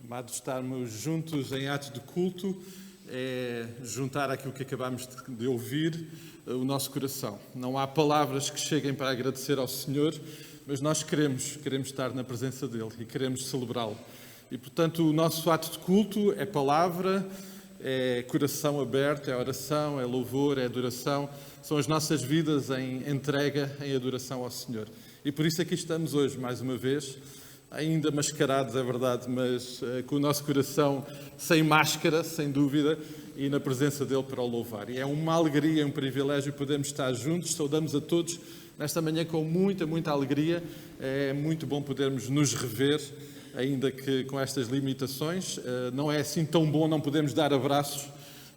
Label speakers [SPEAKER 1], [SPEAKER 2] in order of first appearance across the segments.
[SPEAKER 1] Amados, estarmos juntos em atos de culto é juntar aquilo que acabamos de ouvir, o nosso coração. Não há palavras que cheguem para agradecer ao Senhor, mas nós queremos estar na presença dEle e queremos celebrá-lo. E, portanto, o nosso ato de culto é palavra, é coração aberto, é oração, é louvor, é adoração. São as nossas vidas em entrega, em adoração ao Senhor. E por isso aqui estamos hoje, mais uma vez, ainda mascarados, é verdade, mas com o nosso coração sem máscara, sem dúvida, e na presença dEle para o louvar. E é uma alegria, um privilégio podermos estar juntos. Saudamos a todos nesta manhã com muita, muita alegria. É muito bom podermos nos rever, ainda que com estas limitações. Não é assim tão bom, não podemos dar abraços,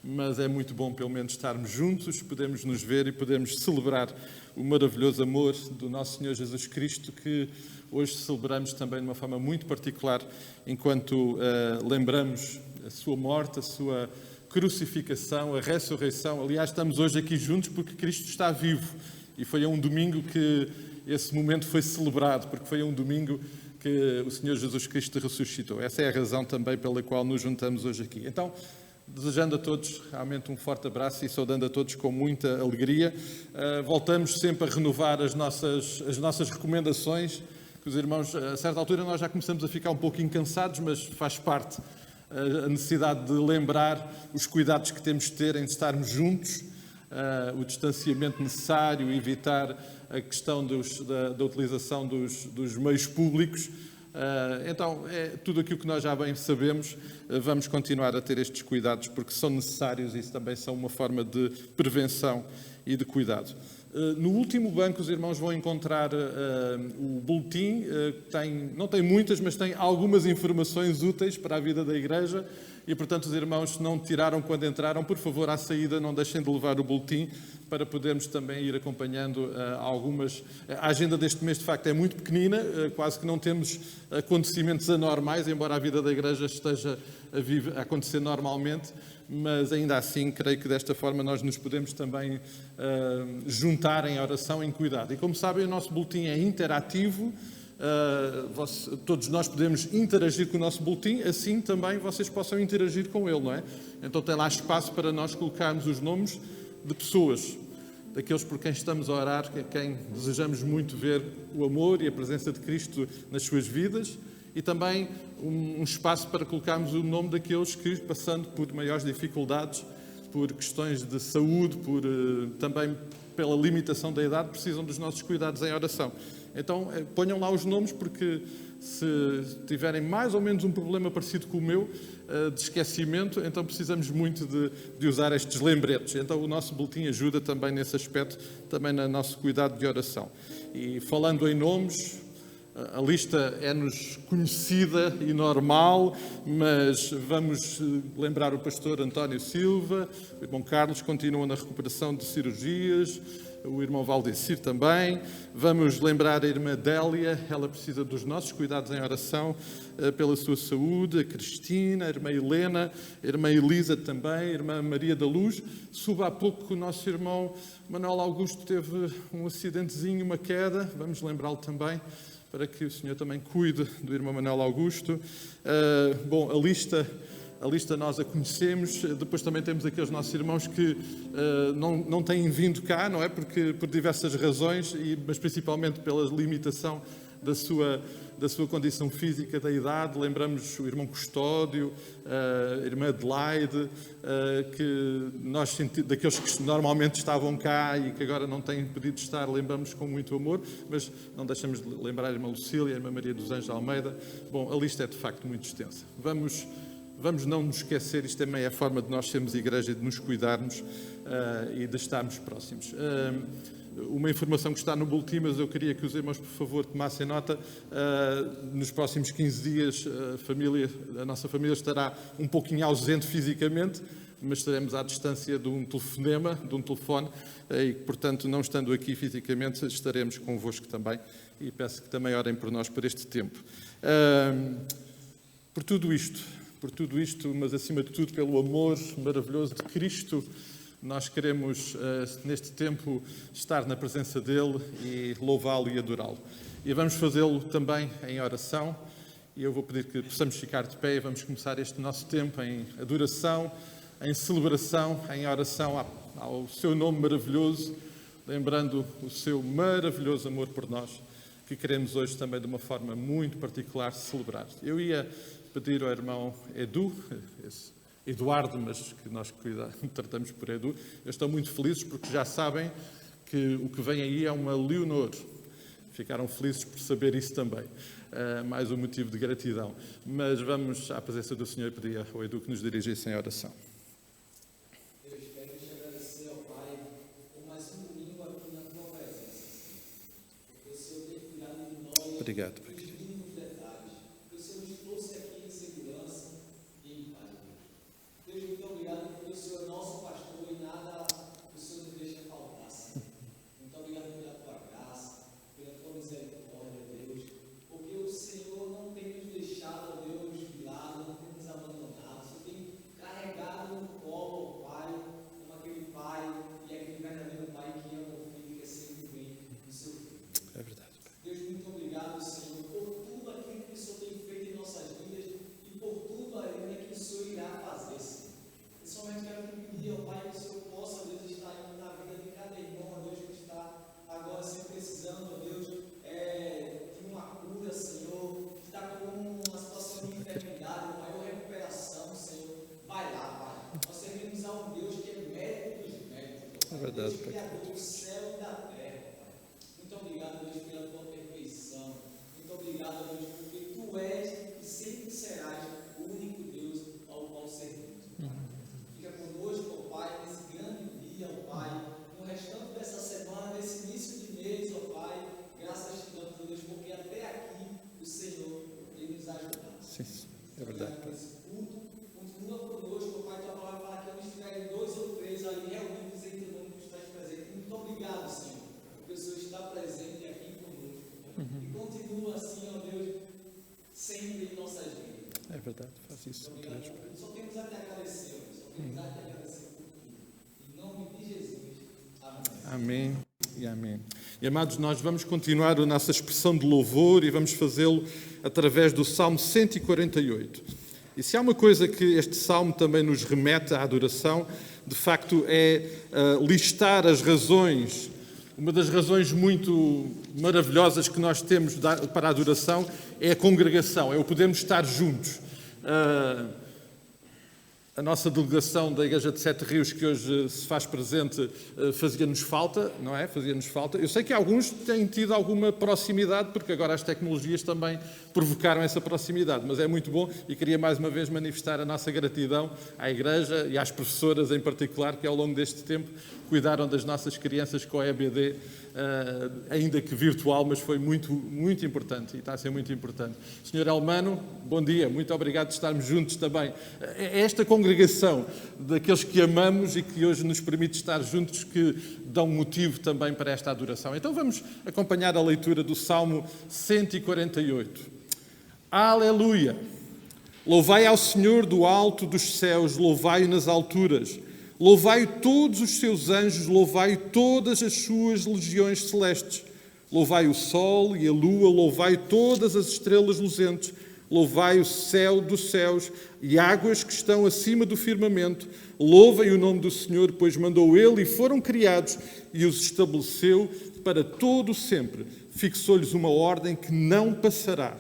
[SPEAKER 1] mas é muito bom pelo menos estarmos juntos, podemos nos ver e podemos celebrar o maravilhoso amor do nosso Senhor Jesus Cristo, que hoje celebramos também de uma forma muito particular, enquanto lembramos a sua morte, a sua crucificação, a ressurreição. Aliás, estamos hoje aqui juntos porque Cristo está vivo E foi a um domingo que esse momento foi celebrado, porque foi a um domingo que o Senhor Jesus Cristo ressuscitou. Essa é a razão também pela qual nos juntamos hoje aqui. Então, desejando a todos realmente um forte abraço e saudando a todos com muita alegria, voltamos sempre a renovar as nossas recomendações, que os irmãos, a certa altura nós já começamos a ficar um pouquinho cansados, mas faz parte a necessidade de lembrar os cuidados que temos de ter em estarmos juntos, o distanciamento necessário, evitar a questão da utilização dos meios públicos. Então, é tudo aquilo que nós já bem sabemos, vamos continuar a ter estes cuidados porque são necessários e isso também são uma forma de prevenção e de cuidado. No último banco os irmãos vão encontrar o boletim, não tem muitas, mas tem algumas informações úteis para a vida da Igreja e, portanto, os irmãos, se não tiraram quando entraram, por favor, à saída não deixem de levar o boletim para podermos também ir acompanhando algumas... A agenda deste mês, de facto, é muito pequenina, quase que não temos acontecimentos anormais, embora a vida da Igreja esteja a acontecer normalmente, mas ainda assim, creio que desta forma nós nos podemos também juntar em oração, em cuidado. E como sabem, o nosso boletim é interativo, todos nós podemos interagir com o nosso boletim, assim também vocês possam interagir com ele, não é? Então tem lá espaço para nós colocarmos os nomes de pessoas, daqueles por quem estamos a orar, quem desejamos muito ver o amor e a presença de Cristo nas suas vidas, e também um espaço para colocarmos o nome daqueles que, passando por maiores dificuldades, por questões de saúde, também pela limitação da idade, precisam dos nossos cuidados em oração. Então, ponham lá os nomes, porque se tiverem mais ou menos um problema parecido com o meu, de esquecimento, então precisamos muito de usar estes lembretes. Então, o nosso boletim ajuda também nesse aspecto, também no nosso cuidado de oração. E falando em nomes, a lista é-nos conhecida e normal, mas vamos lembrar o pastor António Silva, o irmão Carlos continua na recuperação de cirurgias, o irmão Valdecir também. Vamos lembrar a irmã Délia, ela precisa dos nossos cuidados em oração pela sua saúde, a Cristina, a irmã Helena, a irmã Elisa também, a irmã Maria da Luz. Soube há pouco que o nosso irmão Manuel Augusto teve um acidentezinho, uma queda, vamos lembrá-lo também, para que o Senhor também cuide do irmão Manuel Augusto. Bom, a lista nós a conhecemos, depois também temos aqueles nossos irmãos que não têm vindo cá, não é? Porque, por diversas razões, mas principalmente pela limitação da sua condição física, da idade. Lembramos o irmão Custódio, a irmã Adelaide, daqueles que normalmente estavam cá e que agora não têm podido estar, lembramos com muito amor, mas não deixamos de lembrar a irmã Lucília, a irmã Maria dos Anjos Almeida. Bom, a lista é de facto muito extensa. Vamos não nos esquecer, isto também é a forma de nós sermos igreja, de nos cuidarmos e de estarmos próximos. Uma informação que está no boletim, mas eu queria que os irmãos, por favor, tomassem nota. Nos próximos 15 dias, a nossa família estará um pouquinho ausente fisicamente, mas estaremos à distância de um telefonema, de um telefone, e, portanto, não estando aqui fisicamente, estaremos convosco também, e peço que também orem por nós por este tempo. Por tudo isto, mas acima de tudo pelo amor maravilhoso de Cristo, nós queremos, neste tempo, estar na presença dEle e louvá-lo e adorá-lo. E vamos fazê-lo também em oração, e eu vou pedir que possamos ficar de pé e vamos começar este nosso tempo em adoração, em celebração, em oração ao seu nome maravilhoso, lembrando o seu maravilhoso amor por nós, que queremos hoje também de uma forma muito particular celebrar. Eu ia pedir ao irmão Eduardo, mas que nós tratamos por Edu. Eu estou muito feliz porque já sabem que o que vem aí é uma Leonor. Ficaram felizes por saber isso também. Mais um motivo de gratidão. Mas vamos à presença do Senhor e pedir ao Edu que nos dirigisse em oração.
[SPEAKER 2] Eu espero te agradecer ao Pai por mais um domingo aqui na tua presença. Porque o Senhor tem cuidado de nós.
[SPEAKER 1] Obrigado, Pai.
[SPEAKER 2] Muito obrigado porque o Senhor é nosso pastor e nada o Senhor nos deixa faltar, Senhor. Muito obrigado pela tua graça, pela tua misericórdia, Deus, porque o Senhor não tem nos deixado, Deus, de lado, não tem nos abandonado, o Senhor tem carregado no colo, Pai, como aquele pai e aquele verdadeiro pai que ama o filho, que é sempre precisando, ó Deus, de uma cura, Senhor, que está com uma situação de enfermidade, uma maior recuperação, Senhor, vai lá, Pai. Nós servimos a um Deus que é médico dos médicos, Pai. Deus criador do céu e da terra, Pai. Muito obrigado, Deus, pela tua perfeição. Muito obrigado, Deus, porque tu és e sempre serás o único Deus ao qual servimos. Fica conosco, ó Pai, nesse grande dia, ó Pai, no restante dessa semana, nesse início de mês, ó Pai, graças te damos, ó Deus, porque até aqui o Senhor tem nos ajudado.
[SPEAKER 1] Sim, é verdade.
[SPEAKER 2] Esse culto, continua conosco, ó Pai, tua palavra fala que onde estiverem 2 ou 3 ali reunidos em teu nome, tu estás presente. Muito obrigado, Senhor, porque o Senhor está presente aqui conosco. E continua assim, ó Deus, sempre em nossas vidas.
[SPEAKER 1] É verdade, faz isso.
[SPEAKER 2] Obrigado. Só temos a te agradecer, só temos a te agradecer por tudo. Em nome de Jesus. Amém.
[SPEAKER 1] Amém e amém. E amados, nós vamos continuar a nossa expressão de louvor e vamos fazê-lo através do Salmo 148. E se há uma coisa que este Salmo também nos remete à adoração, de facto é listar as razões. Uma das razões muito maravilhosas que nós temos para a adoração é a congregação, é o podermos estar juntos. A nossa delegação da Igreja de Sete Rios, que hoje se faz presente, fazia-nos falta, não é? Fazia-nos falta. Eu sei que alguns têm tido alguma proximidade, porque agora as tecnologias também provocaram essa proximidade, mas é muito bom e queria mais uma vez manifestar a nossa gratidão à Igreja e às professoras em particular, que ao longo deste tempo cuidaram das nossas crianças com a EBD, ainda que virtual, mas foi muito, muito importante e está a ser muito importante. Senhor Elmano, bom dia, muito obrigado de estarmos juntos também. Esta congregação daqueles que amamos e que hoje nos permite estar juntos, que dão motivo também para esta adoração. Então vamos acompanhar a leitura do Salmo 148. Aleluia! Louvai ao Senhor do alto dos céus, louvai-o nas alturas. Louvai todos os seus anjos, louvai todas as suas legiões celestes. Louvai o sol e a lua, louvai todas as estrelas luzentes. Louvai o céu dos céus e águas que estão acima do firmamento. Louvem o nome do Senhor, pois mandou Ele e foram criados e os estabeleceu para todo o sempre. Fixou-lhes uma ordem que não passará.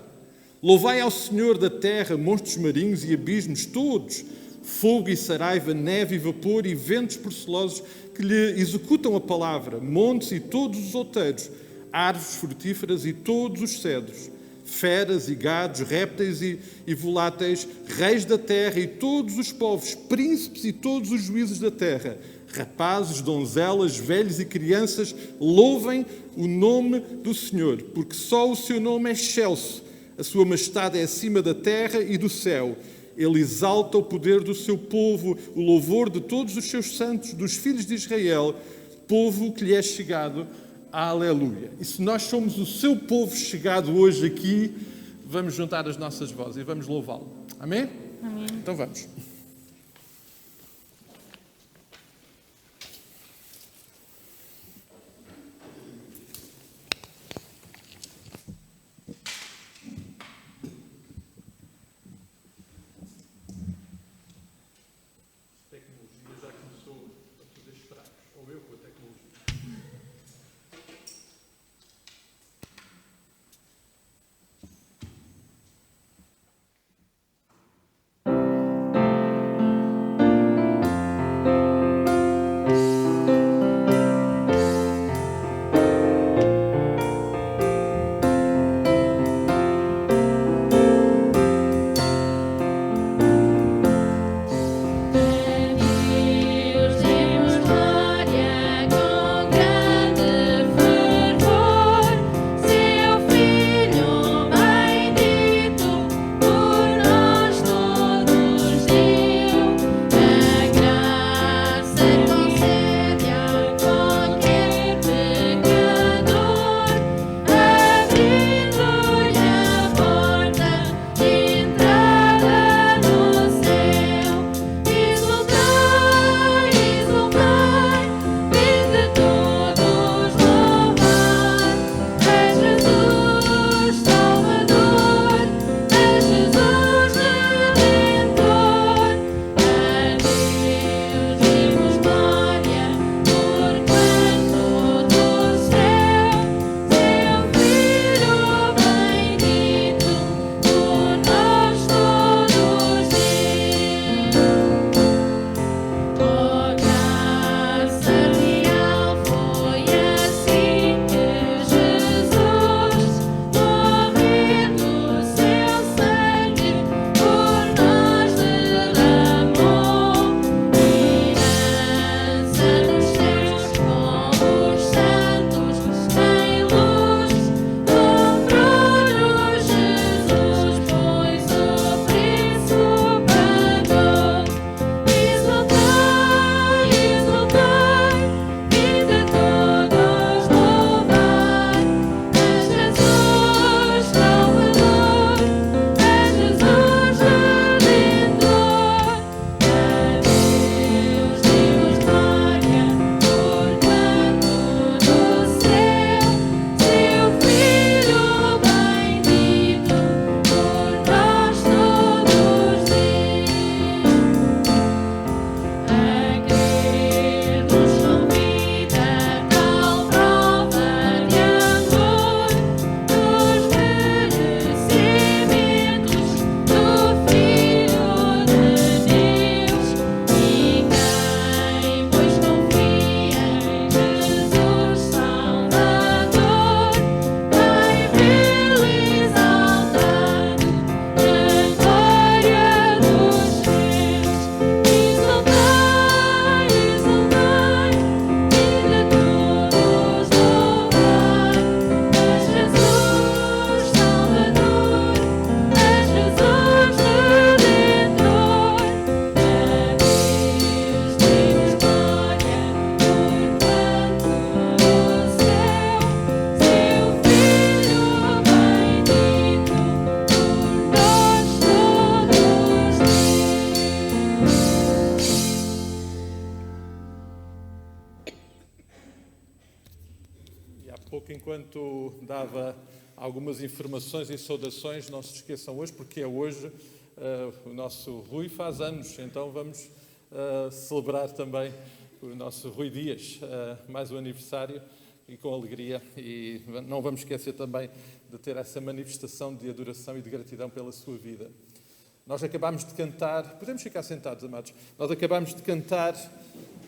[SPEAKER 1] Louvai ao Senhor da terra, monstros marinhos e abismos todos, fogo e saraiva, neve e vapor e ventos procelosos que lhe executam a palavra, montes e todos os outeiros, árvores frutíferas e todos os cedros, feras e gados, répteis e voláteis, reis da terra e todos os povos, príncipes e todos os juízes da terra, rapazes, donzelas, velhos e crianças, louvem o nome do Senhor, porque só o seu nome é excelso, a sua majestade é acima da terra e do céu. Ele exalta o poder do seu povo, o louvor de todos os seus santos, dos filhos de Israel, povo que lhe é chegado. Aleluia. E se nós somos o seu povo chegado hoje aqui, vamos juntar as nossas vozes e vamos louvá-lo. Amém?
[SPEAKER 3] Amém.
[SPEAKER 1] Então vamos. enquanto dava algumas informações e saudações, não se esqueçam hoje, porque é hoje, o nosso Rui faz anos, então vamos celebrar também o nosso Rui Dias, mais um aniversário, e com alegria, e não vamos esquecer também de ter essa manifestação de adoração e de gratidão pela sua vida. Nós acabámos de cantar, podemos ficar sentados, amados, nós acabámos de cantar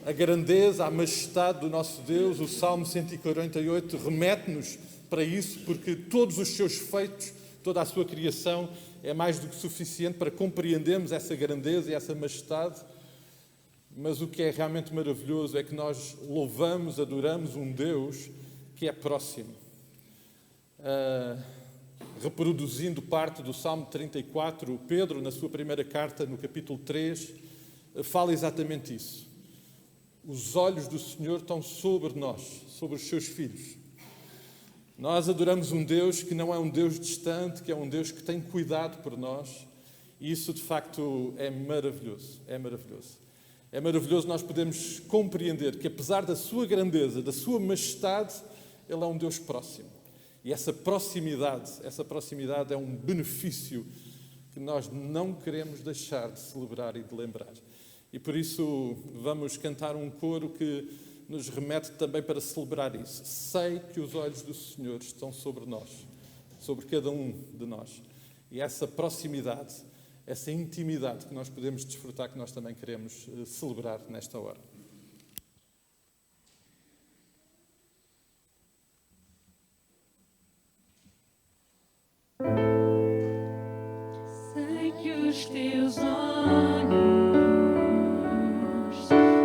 [SPEAKER 1] a grandeza, a majestade do nosso Deus. O Salmo 148 remete-nos para isso, porque todos os seus feitos, toda a sua criação é mais do que suficiente para compreendermos essa grandeza e essa majestade. Mas o que é realmente maravilhoso é que nós louvamos, adoramos um Deus que é próximo. Reproduzindo parte do Salmo 34, Pedro, na sua primeira carta, no capítulo 3, fala exatamente isso. Os olhos do Senhor estão sobre nós, sobre os seus filhos. Nós adoramos um Deus que não é um Deus distante, que é um Deus que tem cuidado por nós. E isso, de facto, é maravilhoso. É maravilhoso. É maravilhoso nós podemos compreender que, apesar da sua grandeza, da sua majestade, Ele é um Deus próximo. E essa proximidade é um benefício que nós não queremos deixar de celebrar e de lembrar. E por isso vamos cantar um coro que nos remete também para celebrar isso. Sei que os olhos do Senhor estão sobre nós, sobre cada um de nós. E essa proximidade, essa intimidade que nós podemos desfrutar, que nós também queremos celebrar nesta hora.
[SPEAKER 3] Sei que os teus olhos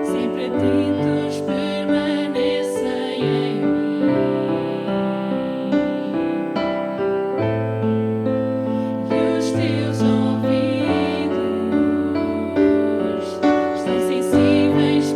[SPEAKER 3] sempre atentos permanecem em mim, e os teus ouvidos estão sensíveis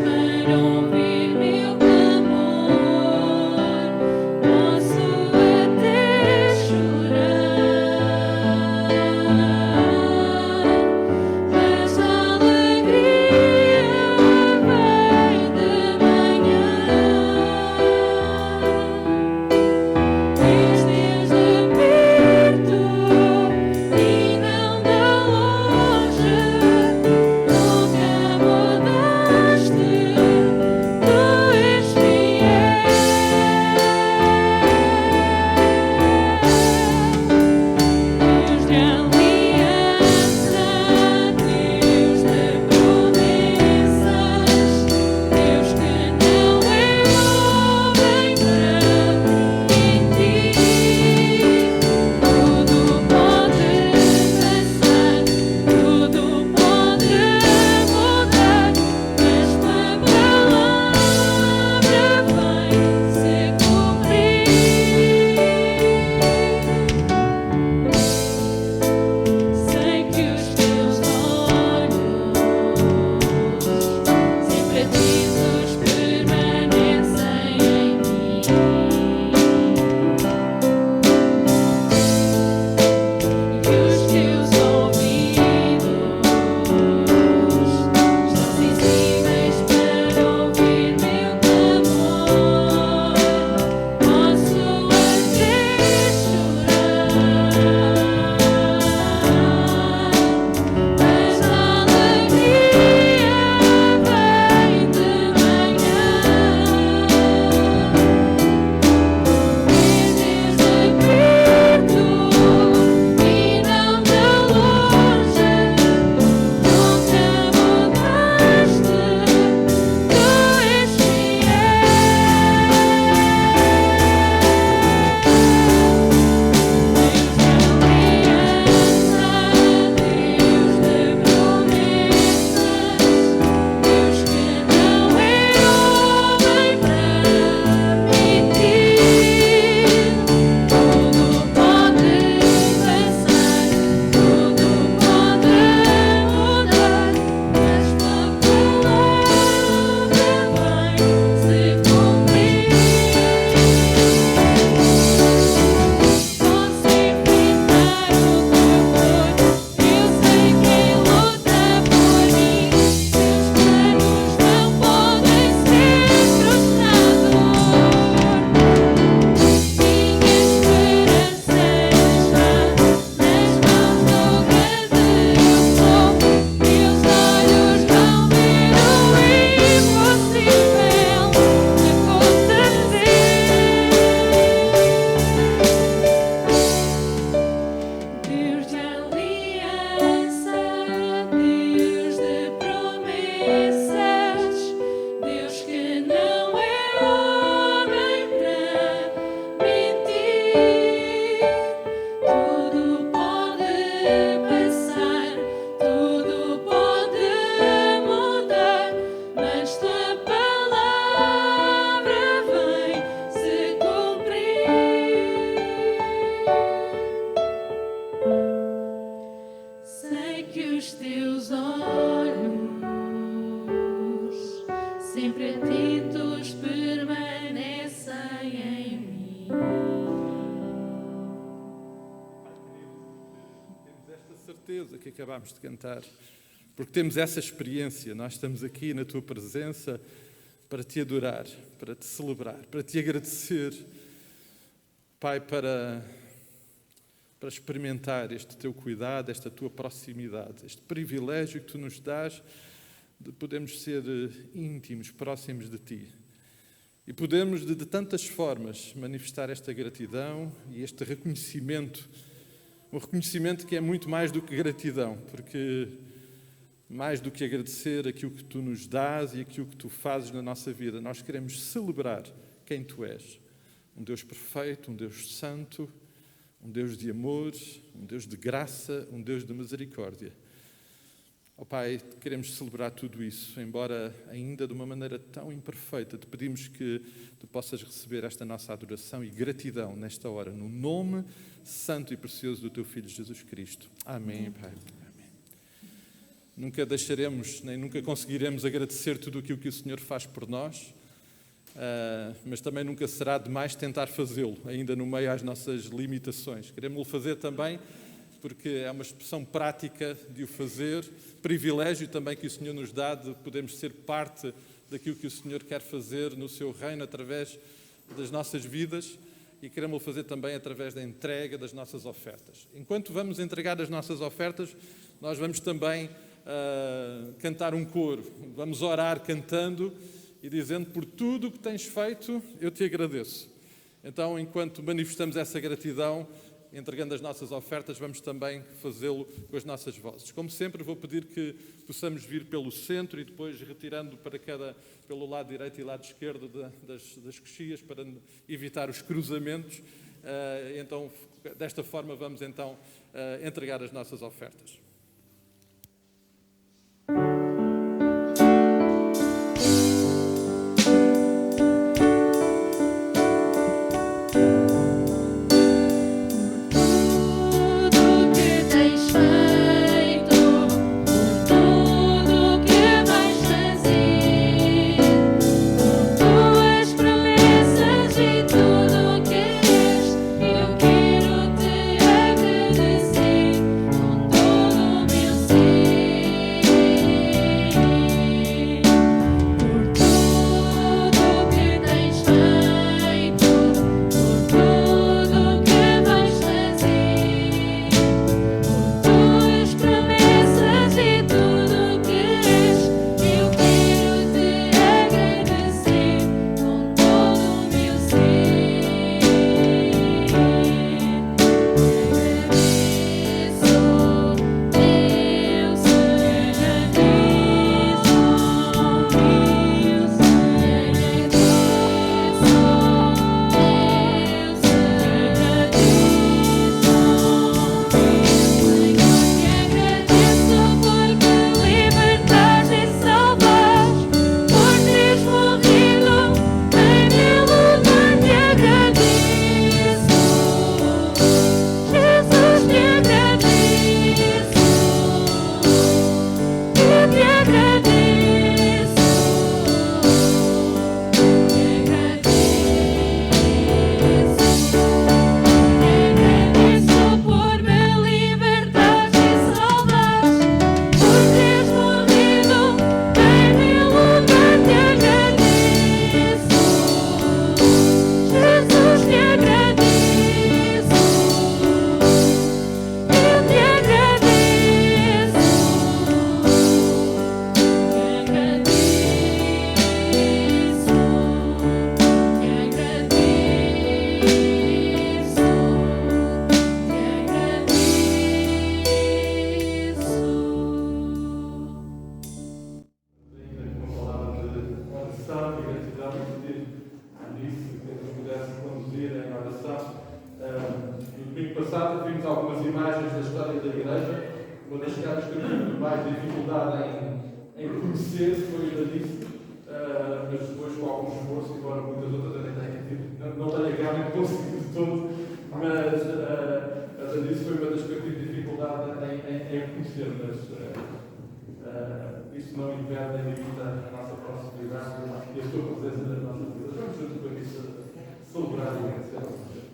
[SPEAKER 1] certeza que acabámos de cantar, porque temos essa experiência. Nós estamos aqui na Tua presença para Te adorar, para Te celebrar, para Te agradecer, Pai, para experimentar este Teu cuidado, esta Tua proximidade, este privilégio que Tu nos dás de podermos ser íntimos, próximos de Ti. E podemos, de tantas formas, manifestar esta gratidão e este reconhecimento, um reconhecimento que é muito mais do que gratidão, porque mais do que agradecer aquilo que Tu nos dás e aquilo que Tu fazes na nossa vida, nós queremos celebrar quem Tu és. Um Deus perfeito, um Deus santo, um Deus de amor, um Deus de graça, um Deus de misericórdia. Ó Pai, queremos celebrar tudo isso, embora ainda de uma maneira tão imperfeita. Te pedimos que Tu possas receber esta nossa adoração e gratidão nesta hora, no nome santo e precioso do Teu Filho Jesus Cristo. Amém, Pai. Amém. Nunca deixaremos, nem nunca conseguiremos agradecer tudo aquilo que o Senhor faz por nós, mas também nunca será demais tentar fazê-lo, ainda no meio às nossas limitações. Queremos-lo fazer também porque é uma expressão prática de o fazer, privilégio também que o Senhor nos dá de podermos ser parte daquilo que o Senhor quer fazer no seu reino através das nossas vidas, e queremos fazer também através da entrega das nossas ofertas. Enquanto vamos entregar as nossas ofertas, nós vamos também cantar um coro, vamos orar cantando e dizendo: por tudo o que tens feito, eu te agradeço. Então, enquanto manifestamos essa gratidão, entregando as nossas ofertas, vamos também fazê-lo com as nossas vozes. Como sempre, vou pedir que possamos vir pelo centro e depois retirando pelo lado direito e lado esquerdo das coxias para evitar os cruzamentos. Então, desta forma, vamos então entregar as nossas ofertas. Isso não impede nem limita a nossa proximidade e a sua presença nas nossas vidas. Vamos juntos para isso celebrar e agradecer.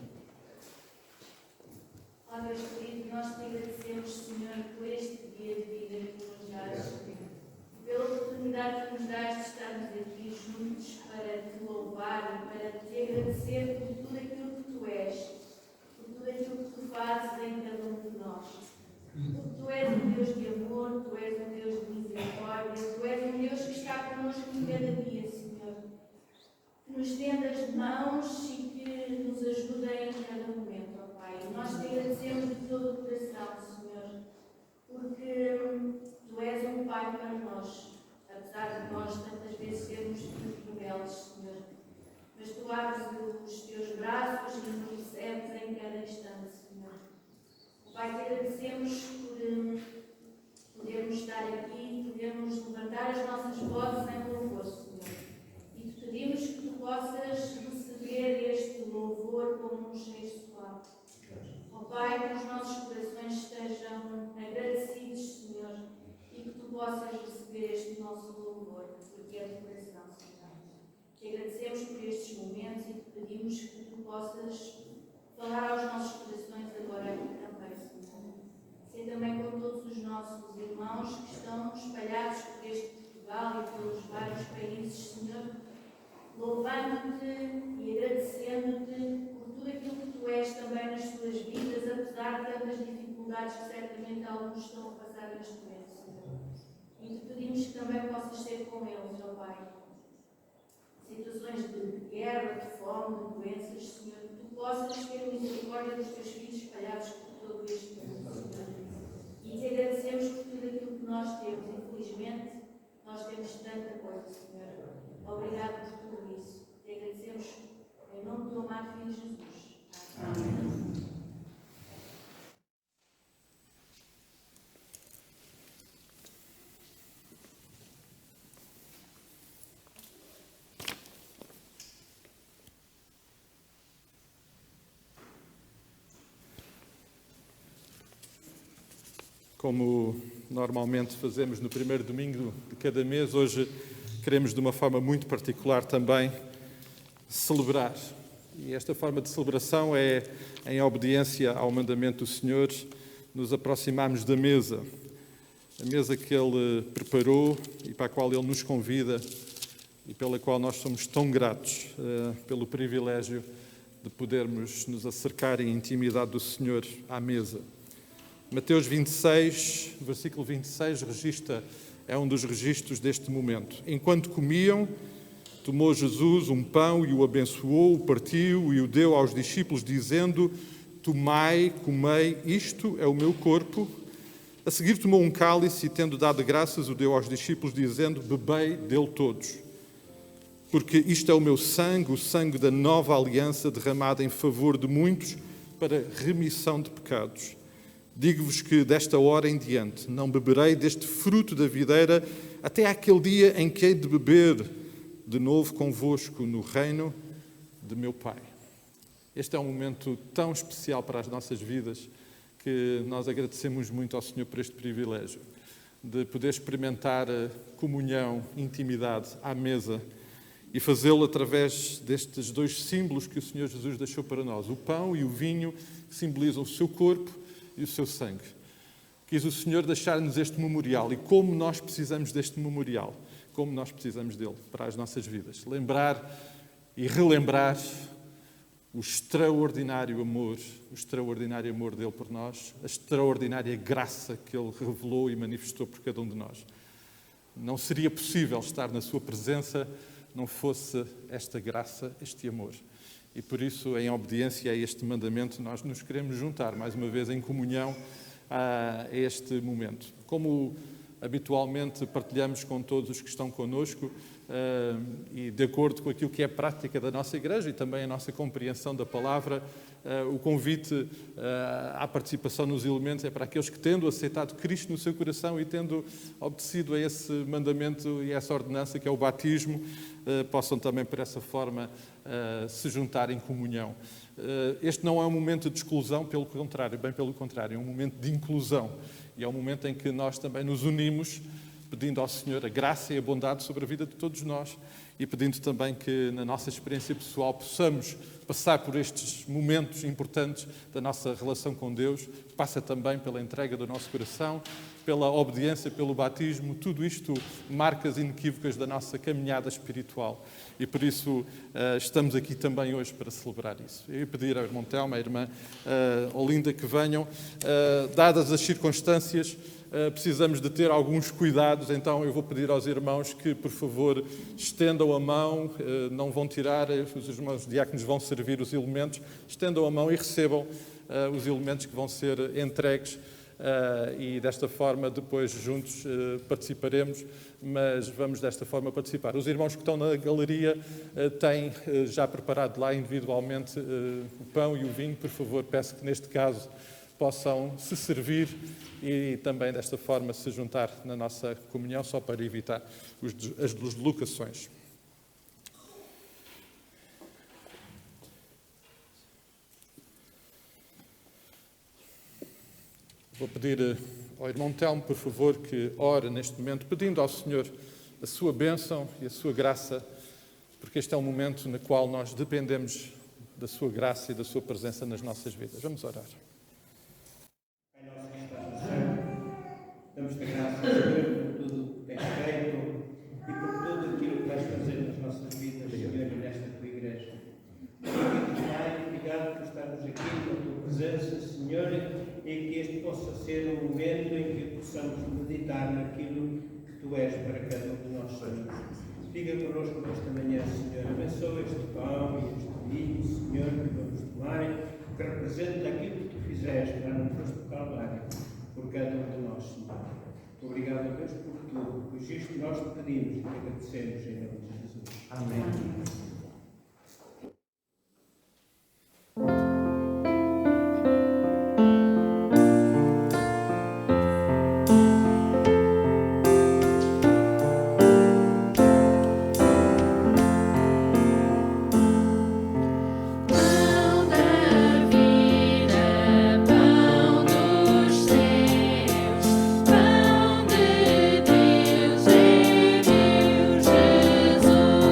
[SPEAKER 4] Ó Deus querido, nós te agradecemos, Senhor, por agradecer por tudo aquilo que Tu és, por tudo aquilo que Tu fazes em cada um de nós. Porque Tu és um Deus de amor, Tu és um Deus de misericórdia, Tu és um Deus que está connosco em cada dia, Senhor. Que nos estenda as mãos e que nos ajude em cada momento, ó Pai. E nós Te agradecemos de todo o coração, Senhor, porque Tu és um Pai para nós, apesar de nós tantas vezes sermos rebeldes, Senhor. Mas Tu abres os Teus braços e nos recebes em cada instante, Senhor. Pai, Te agradecemos por podermos estar aqui, podermos levantar as nossas vozes em louvor, Senhor. E Te pedimos que Tu possas receber este louvor como um gesto suave. Ó Pai, que os nossos corações estejam agradecidos, Senhor, e que Tu possas receber este nosso louvor, porque é do coração, Senhor. Te agradecemos por estes momentos e Te pedimos que Tu possas falar aos nossos corações agora aqui também, Senhor. Sei também com todos os nossos irmãos que estão espalhados por este Portugal e pelos vários países, Senhor, louvando-Te e agradecendo-Te por tudo aquilo que Tu és também nas suas vidas, apesar de tantas dificuldades que certamente alguns estão a passar neste momento, Senhor. E Te pedimos que também possas ser com eles, ó Pai. Situações de guerra, de fome, de doenças, Senhor, que Tu possas ter misericórdia dos Teus filhos espalhados por todo este mundo, Senhor. E Te agradecemos por tudo aquilo que nós temos. Infelizmente, nós temos tanta coisa, Senhor. Obrigado por tudo isso. Te agradecemos em nome do Teu amado Filho Jesus. Amém.
[SPEAKER 1] Como normalmente fazemos no primeiro domingo de cada mês, hoje queremos de uma forma muito particular também celebrar. E esta forma de celebração é em obediência ao mandamento do Senhor, nos aproximarmos da mesa. A mesa que Ele preparou e para a qual Ele nos convida e pela qual nós somos tão gratos pelo privilégio de podermos nos acercar em intimidade do Senhor à mesa. Mateus 26, versículo 26, é um dos registros deste momento. Enquanto comiam, tomou Jesus um pão e o abençoou, o partiu e o deu aos discípulos, dizendo: tomai, comei, isto é o meu corpo. A seguir tomou um cálice e, tendo dado graças, o deu aos discípulos, dizendo: bebei dele todos. Porque isto é o meu sangue, o sangue da nova aliança, derramado em favor de muitos para remissão de pecados. Digo-vos que desta hora em diante não beberei deste fruto da videira até àquele dia em que hei de beber de novo convosco no reino de meu Pai. Este é um momento tão especial para as nossas vidas que nós agradecemos muito ao Senhor por este privilégio de poder experimentar comunhão, intimidade à mesa e fazê-lo através destes dois símbolos que o Senhor Jesus deixou para nós, o pão e o vinho, que simbolizam o seu corpo e o seu sangue. Quis o Senhor deixar-nos este memorial e como nós precisamos deste memorial, como nós precisamos dele para as nossas vidas. Lembrar e relembrar o extraordinário amor dele por nós, a extraordinária graça que ele revelou e manifestou por cada um de nós. Não seria possível estar na sua presença não fosse esta graça, este amor. E por isso, em obediência a este mandamento, nós nos queremos juntar mais uma vez em comunhão a este momento. Como habitualmente partilhamos com todos os que estão connosco e de acordo com aquilo que é a prática da nossa igreja e também a nossa compreensão da palavra, o convite à participação nos elementos é para aqueles que, tendo aceitado Cristo no seu coração e tendo obedecido a esse mandamento e a essa ordenança que é o batismo, possam também, por essa forma, se juntar em comunhão. Este não é um momento de exclusão, pelo contrário, bem pelo contrário, é um momento de inclusão. E é um momento em que nós também nos unimos, pedindo ao Senhor a graça e a bondade sobre a vida de todos nós e pedindo também que, na nossa experiência pessoal, possamos passar por estes momentos importantes da nossa relação com Deus, passa também pela entrega do nosso coração, pela obediência, pelo batismo, tudo isto marcas inequívocas da nossa caminhada espiritual. E por isso estamos aqui também hoje para celebrar isso. Eu ia pedir ao irmão Telmo, à irmã Olinda, que venham. Dadas as circunstâncias, precisamos de ter alguns cuidados, então eu vou pedir aos irmãos que, por favor, estendam a mão, não vão tirar, os irmãos diáconos vão servir os elementos, estendam a mão e recebam os elementos que vão ser entregues. E desta forma depois juntos participaremos, mas vamos desta forma participar. Os irmãos que estão na galeria têm já preparado lá individualmente o pão e o vinho. Por favor, peço que neste caso possam se servir e também desta forma se juntar na nossa comunhão, só para evitar as deslocações. Vou pedir ao irmão Telmo, por favor, que ore neste momento, pedindo ao Senhor a sua bênção e a sua graça, porque este é um momento no qual nós dependemos da sua graça e da sua presença nas nossas vidas. Vamos orar.
[SPEAKER 5] Pai nosso que estás no céu, damos-te graças, Senhor, por tudo o que tens feito e por tudo aquilo que vais fazer nas nossas vidas, Senhor, e nesta tua igreja. Pai, obrigado por estarmos aqui na tua presença, Senhor, e que este possa ser um momento em que possamos meditar naquilo que tu és para cada um de nós, Senhor. Fica connosco nesta manhã, Senhor. Abençoa este pão e este vinho, Senhor, que vamos tomar, que representa aquilo que tu fizeste lá no cruz do Calvário, por cada um de nós, Senhor. Obrigado, Deus, por tudo. Pois isto nós te pedimos e te agradecemos em nome de Jesus. Amém.
[SPEAKER 3] Pão de Deus, enviou Jesus.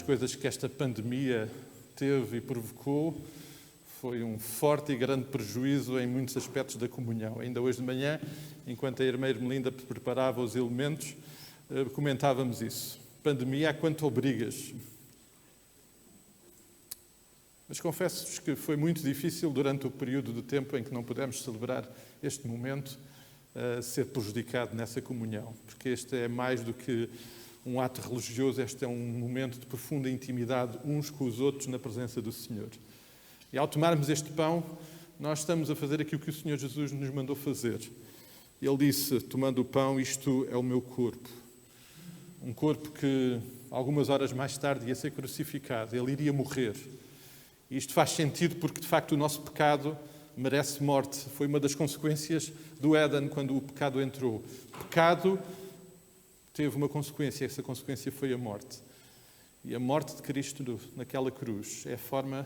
[SPEAKER 1] coisas que esta pandemia teve e provocou foi um forte e grande prejuízo em muitos aspectos da comunhão. Ainda hoje de manhã, enquanto a irmã Ermelinda preparava os elementos, comentávamos isso. Pandemia há quanto obrigas. Mas confesso-vos que foi muito difícil durante o período de tempo em que não pudemos celebrar este momento, ser prejudicado nessa comunhão. Porque este é mais do que um ato religioso, este é um momento de profunda intimidade uns com os outros na presença do Senhor. E ao tomarmos este pão, nós estamos a fazer aquilo que o Senhor Jesus nos mandou fazer. Ele disse, tomando o pão, isto é o meu corpo. Um corpo que algumas horas mais tarde ia ser crucificado, ele iria morrer. E isto faz sentido porque, de facto, o nosso pecado merece morte. Foi uma das consequências do Éden quando o pecado entrou. O pecado teve uma consequência, essa consequência foi a morte. E a morte de Cristo naquela cruz é a forma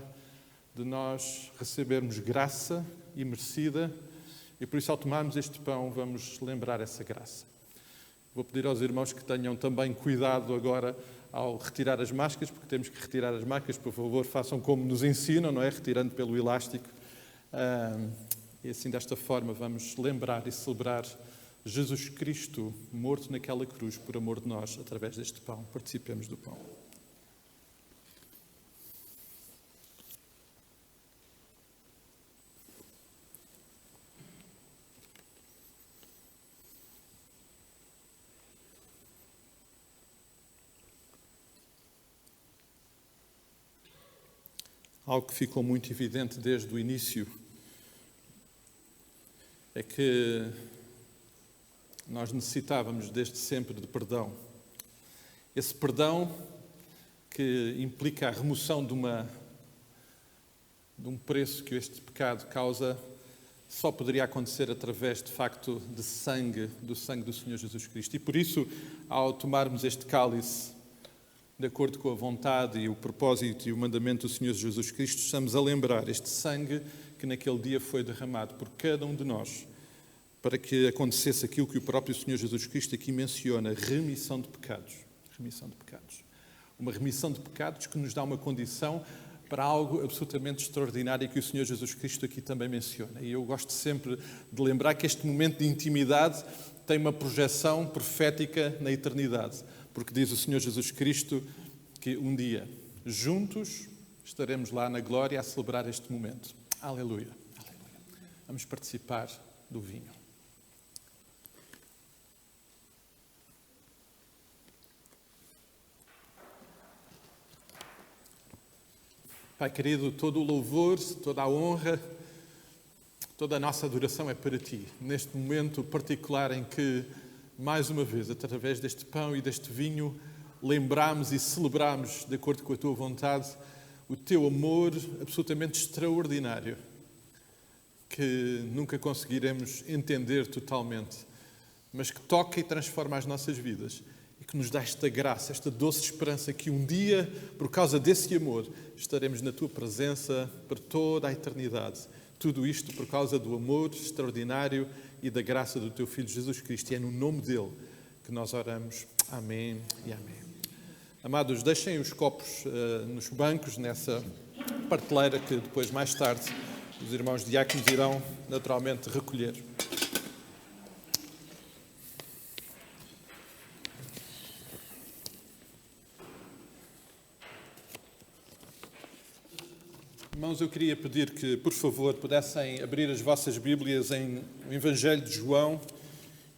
[SPEAKER 1] de nós recebermos graça imerecida e por isso ao tomarmos este pão vamos lembrar essa graça. Vou pedir aos irmãos que tenham também cuidado agora ao retirar as máscaras, porque temos que retirar as máscaras, por favor, façam como nos ensinam, não é? Retirando pelo elástico. E assim, desta forma, vamos lembrar e celebrar Jesus Cristo morto naquela cruz por amor de nós, através deste pão. Participemos do pão. Algo que ficou muito evidente desde o início é que nós necessitávamos desde sempre de perdão. Esse perdão que implica a remoção de um preço que este pecado causa só poderia acontecer através, de facto, do sangue do Senhor Jesus Cristo. E por isso, ao tomarmos este cálice, de acordo com a vontade e o propósito e o mandamento do Senhor Jesus Cristo, estamos a lembrar este sangue que naquele dia foi derramado por cada um de nós, para que acontecesse aquilo que o próprio Senhor Jesus Cristo aqui menciona, remissão de pecados. Remissão de pecados. Uma remissão de pecados que nos dá uma condição para algo absolutamente extraordinário que o Senhor Jesus Cristo aqui também menciona. E eu gosto sempre de lembrar que este momento de intimidade tem uma projeção profética na eternidade. Porque diz o Senhor Jesus Cristo que um dia, juntos, estaremos lá na glória a celebrar este momento. Aleluia. Aleluia. Vamos participar do vinho. Pai querido, todo o louvor, toda a honra, toda a nossa adoração é para Ti. Neste momento particular em que, mais uma vez, através deste pão e deste vinho, lembramos e celebramos, de acordo com a Tua vontade, o Teu amor absolutamente extraordinário, que nunca conseguiremos entender totalmente, mas que toca e transforma as nossas vidas e que nos dá esta graça, esta doce esperança que um dia, por causa desse amor, estaremos na Tua presença para toda a eternidade. Tudo isto por causa do amor extraordinário e da graça do Teu Filho Jesus Cristo. E é no nome dEle que nós oramos. Amém e amém. Amados, deixem os copos nos bancos, nessa prateleira que depois, mais tarde, os irmãos diáconos irão naturalmente recolher. Irmãos, eu queria pedir que, por favor, pudessem abrir as vossas Bíblias no Evangelho de João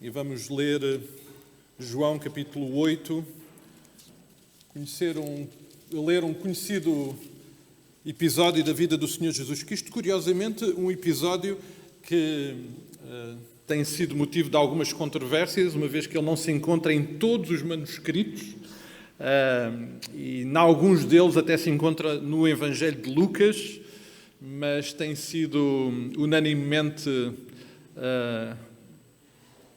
[SPEAKER 1] e vamos ler João capítulo 8, ler um conhecido episódio da vida do Senhor Jesus Cristo, curiosamente um episódio que tem sido motivo de algumas controvérsias, uma vez que ele não se encontra em todos os manuscritos, e em alguns deles até se encontra no Evangelho de Lucas, mas tem sido unanimemente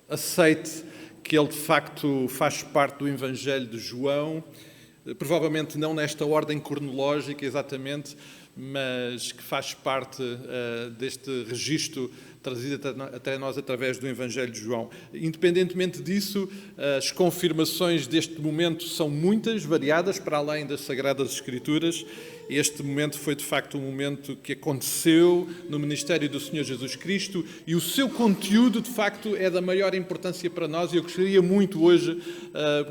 [SPEAKER 1] aceite que ele de facto faz parte do Evangelho de João, provavelmente não nesta ordem cronológica exatamente, mas que faz parte deste registro trazido até nós através do Evangelho de João. Independentemente disso, as confirmações deste momento são muitas, variadas, para além das Sagradas Escrituras. Este momento foi, de facto, um momento que aconteceu no ministério do Senhor Jesus Cristo e o seu conteúdo, de facto, é da maior importância para nós e eu gostaria muito hoje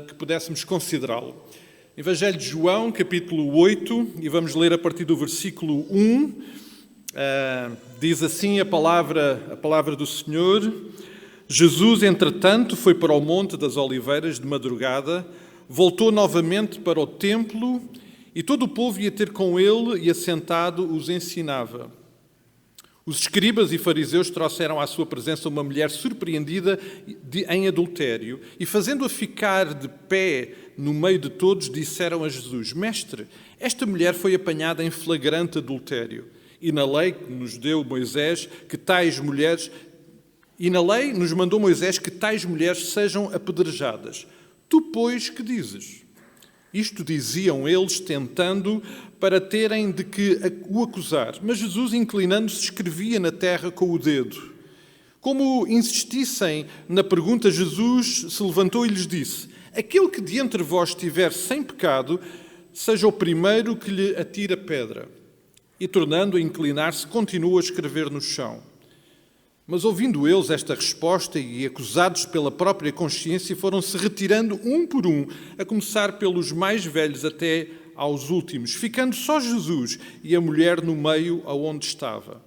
[SPEAKER 1] que pudéssemos considerá-lo. Evangelho de João, capítulo 8, e vamos ler a partir do versículo 1. Diz assim a palavra do Senhor: Jesus, entretanto, foi para o Monte das Oliveiras de madrugada, voltou novamente para o templo e todo o povo ia ter com ele e, assentado, os ensinava. Os escribas e fariseus trouxeram à sua presença uma mulher surpreendida em adultério e, fazendo-a ficar de pé no meio de todos, disseram a Jesus: Mestre, esta mulher foi apanhada em flagrante adultério. E na lei que nos deu Moisés, que tais mulheres, e na lei nos mandou Moisés que tais mulheres sejam apedrejadas. Tu, pois, que dizes? Isto diziam eles, tentando, para terem de que o acusar. Mas Jesus, inclinando-se, escrevia na terra com o dedo. Como insistissem na pergunta, Jesus se levantou e lhes disse: Aquele que de entre vós estiver sem pecado, seja o primeiro que lhe atire a pedra. E, tornando a inclinar-se, continuou a escrever no chão. Mas, ouvindo eles esta resposta e acusados pela própria consciência, foram-se retirando um por um, a começar pelos mais velhos até aos últimos, ficando só Jesus e a mulher no meio aonde estava.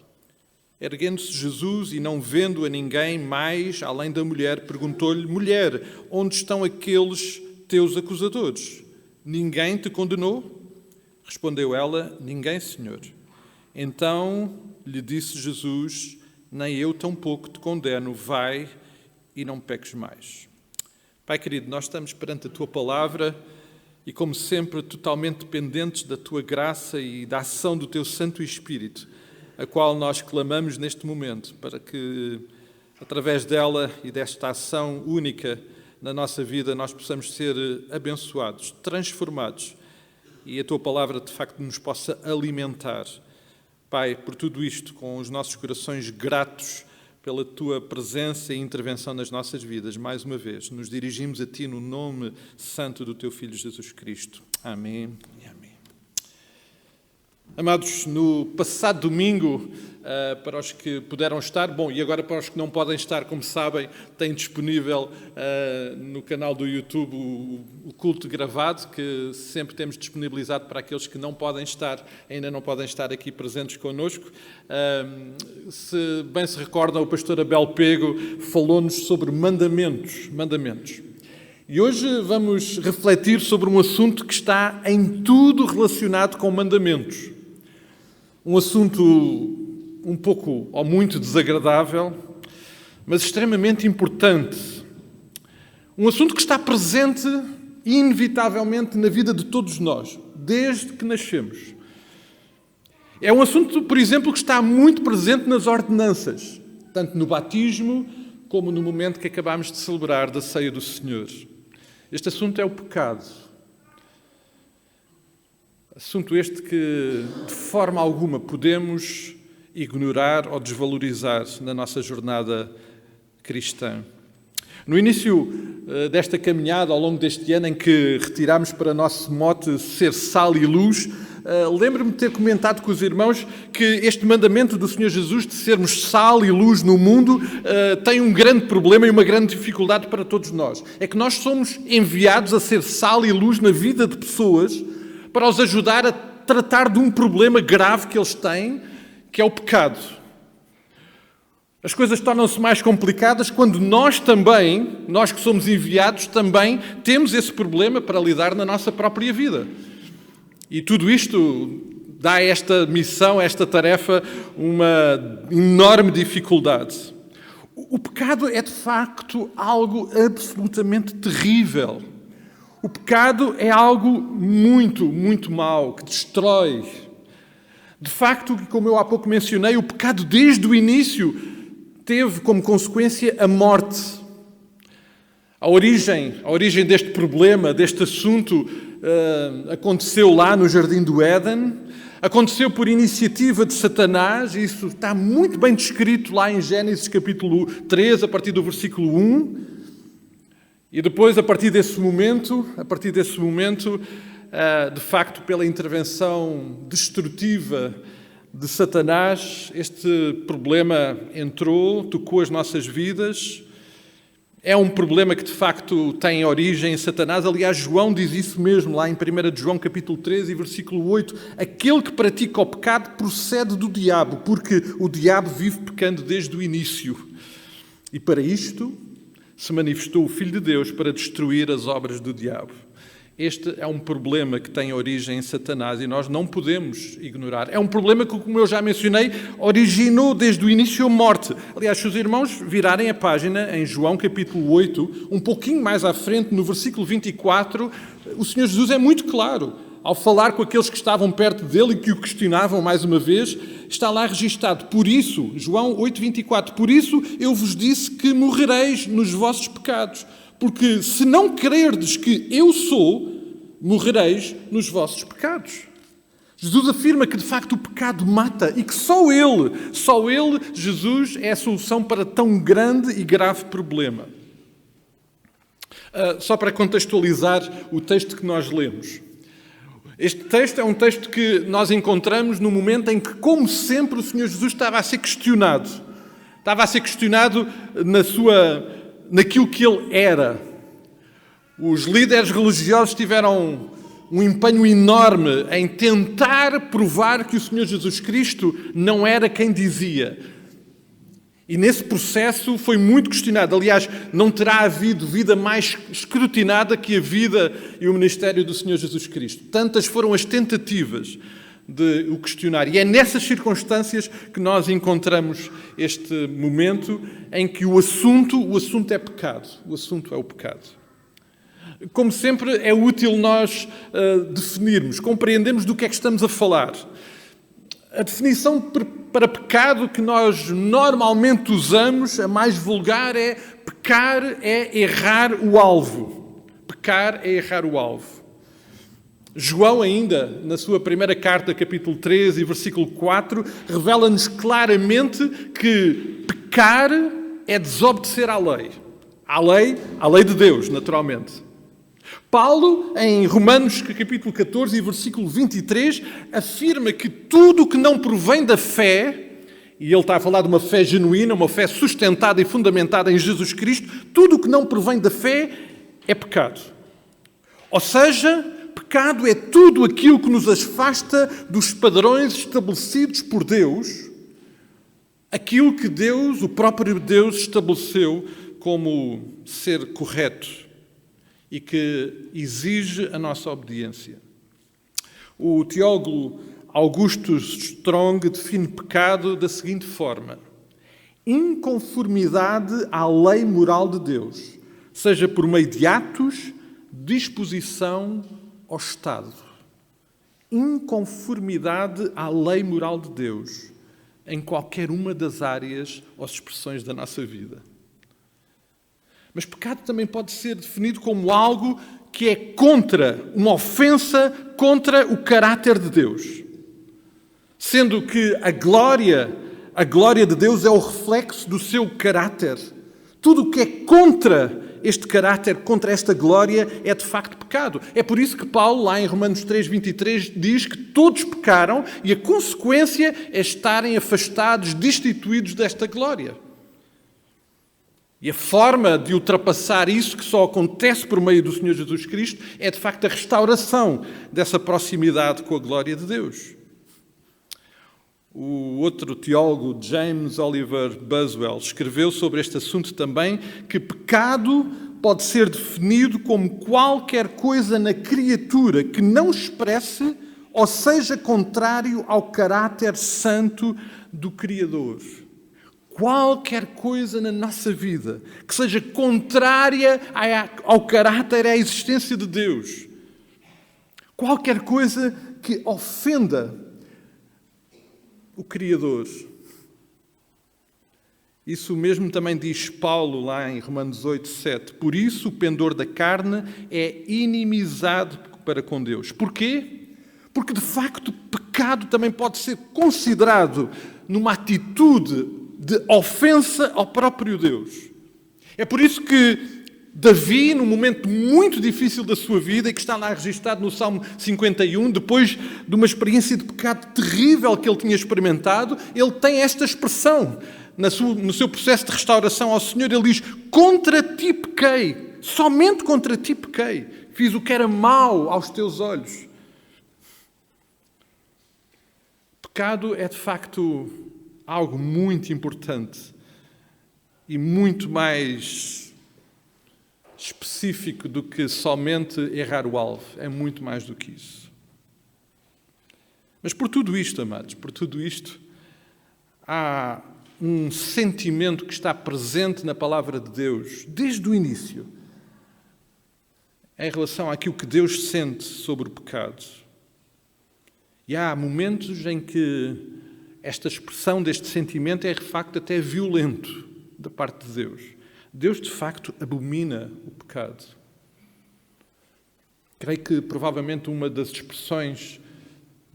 [SPEAKER 1] Erguendo-se Jesus e não vendo a ninguém mais, além da mulher, perguntou-lhe: Mulher, onde estão aqueles teus acusadores? Ninguém te condenou? Respondeu ela: Ninguém, Senhor. Então lhe disse Jesus: Nem eu tampouco te condeno, vai e não peques mais. Pai querido, nós estamos perante a Tua Palavra e, como sempre, totalmente dependentes da Tua graça e da ação do Teu Santo Espírito, a qual nós clamamos neste momento, para que, através dela e desta ação única na nossa vida, nós possamos ser abençoados, transformados e a Tua Palavra, de facto, nos possa alimentar. Pai, por tudo isto, com os nossos corações gratos pela Tua presença e intervenção nas nossas vidas, mais uma vez, nos dirigimos a Ti no nome santo do Teu Filho Jesus Cristo. Amém e amém. Amados, no passado domingo, para os que puderam estar, e agora para os que não podem estar, como sabem, tem disponível no canal do YouTube o culto gravado, que sempre temos disponibilizado para aqueles que não podem estar, ainda não podem estar aqui presentes connosco. Se bem se recordam, o pastor Abel Pego falou-nos sobre mandamentos. E hoje vamos refletir sobre um assunto que está em tudo relacionado com mandamentos. Um assunto um pouco ou muito desagradável, mas extremamente importante. Um assunto que está presente inevitavelmente na vida de todos nós, desde que nascemos. É um assunto, por exemplo, que está muito presente nas ordenanças, tanto no batismo como no momento que acabámos de celebrar da ceia do Senhor. Este assunto é o pecado. Assunto este que, de forma alguma, podemos ignorar ou desvalorizar na nossa jornada cristã. No início desta caminhada, ao longo deste ano em que retirámos para nosso mote ser sal e luz, lembro-me de ter comentado com os irmãos que este mandamento do Senhor Jesus de sermos sal e luz no mundo tem um grande problema e uma grande dificuldade para todos nós. É que nós somos enviados a ser sal e luz na vida de pessoas para os ajudar a tratar de um problema grave que eles têm, que é o pecado. As coisas tornam-se mais complicadas quando nós que somos enviados, também temos esse problema para lidar na nossa própria vida. E tudo isto dá a esta missão, a esta tarefa, uma enorme dificuldade. O pecado é, de facto, algo absolutamente terrível. O pecado é algo muito, muito mau, que destrói. De facto, como eu há pouco mencionei, o pecado desde o início teve como consequência a morte. A origem deste problema, deste assunto, aconteceu lá no Jardim do Éden. Aconteceu por iniciativa de Satanás, e isso está muito bem descrito lá em Gênesis capítulo 3, a partir do versículo 1. E depois, a partir desse momento, de facto, pela intervenção destrutiva de Satanás, este problema entrou, tocou as nossas vidas. É um problema que, de facto, tem origem em Satanás. Aliás, João diz isso mesmo, lá em 1 João capítulo 13, versículo 8. Aquele que pratica o pecado procede do diabo, porque o diabo vive pecando desde o início. E para isto se manifestou o Filho de Deus para destruir as obras do diabo. Este é um problema que tem origem em Satanás e nós não podemos ignorar. É um problema que, como eu já mencionei, originou desde o início a morte. Aliás, se os irmãos virarem a página em João capítulo 8, um pouquinho mais à frente, no versículo 24, o Senhor Jesus é muito claro. Ao falar com aqueles que estavam perto dele e que o questionavam mais uma vez, está lá registado. Por isso, João 8:24, por isso eu vos disse que morrereis nos vossos pecados. Porque se não crerdes que eu sou, morrereis nos vossos pecados. Jesus afirma que de facto o pecado mata e que só Ele, Jesus, é a solução para tão grande e grave problema. Só para contextualizar o texto que nós lemos. Este texto é um texto que nós encontramos no momento em que, como sempre, o Senhor Jesus estava a ser questionado. Estava a ser questionado naquilo que ele era. Os líderes religiosos tiveram um empenho enorme em tentar provar que o Senhor Jesus Cristo não era quem dizia. E nesse processo foi muito questionado. Aliás, não terá havido vida mais escrutinada que a vida e o ministério do Senhor Jesus Cristo. Tantas foram as tentativas de o questionar. E é nessas circunstâncias que nós encontramos este momento em que o assunto é pecado. O assunto é o pecado. Como sempre, é útil nós definirmos, compreendermos do que é que estamos a falar. A definição para pecado que nós normalmente usamos, a mais vulgar, é pecar é errar o alvo. Pecar é errar o alvo. João ainda, na sua primeira carta, capítulo 13, versículo 4, revela-nos claramente que pecar é desobedecer à lei. À lei de Deus, naturalmente. Paulo, em Romanos, capítulo 14, versículo 23, afirma que tudo o que não provém da fé, e ele está a falar de uma fé genuína, uma fé sustentada e fundamentada em Jesus Cristo, tudo o que não provém da fé é pecado. Ou seja, pecado é tudo aquilo que nos afasta dos padrões estabelecidos por Deus, aquilo que Deus, o próprio Deus, estabeleceu como ser correto e que exige a nossa obediência. O teólogo Augustus Strong define pecado da seguinte forma: inconformidade à lei moral de Deus, seja por meio de atos, disposição ou estado. Inconformidade à lei moral de Deus em qualquer uma das áreas ou expressões da nossa vida. Mas pecado também pode ser definido como algo que é contra, uma ofensa contra o caráter de Deus. Sendo que a glória de Deus é o reflexo do seu caráter. Tudo o que é contra este caráter, contra esta glória, é de facto pecado. É por isso que Paulo, lá em Romanos 3:23, diz que todos pecaram e a consequência é estarem afastados, destituídos desta glória. E a forma de ultrapassar isso, que só acontece por meio do Senhor Jesus Cristo, é de facto a restauração dessa proximidade com a glória de Deus. O outro teólogo, James Oliver Buswell, escreveu sobre este assunto também que pecado pode ser definido como qualquer coisa na criatura que não expresse ou seja contrário ao caráter santo do Criador. Qualquer coisa na nossa vida que seja contrária ao caráter, à existência de Deus. Qualquer coisa que ofenda o Criador. Isso mesmo também diz Paulo lá em Romanos 8:7. Por isso o pendor da carne é inimizade para com Deus. Porquê? Porque de facto pecar pecado também pode ser considerado numa atitude de ofensa ao próprio Deus. É por isso que Davi, num momento muito difícil da sua vida, e que está lá registado no Salmo 51, depois de uma experiência de pecado terrível que ele tinha experimentado, ele tem esta expressão no seu processo de restauração ao Senhor. Ele diz: contra ti pequei, somente contra ti pequei, fiz o que era mau aos teus olhos. Pecado é de facto algo muito importante e muito mais específico do que somente errar o alvo. É muito mais do que isso. Mas por tudo isto, amados, por tudo isto, há um sentimento que está presente na palavra de Deus desde o início em relação àquilo que Deus sente sobre o pecado. E há momentos em que esta expressão deste sentimento é de facto até violento da parte de Deus. Deus, de facto, abomina o pecado. Creio que, provavelmente, uma das expressões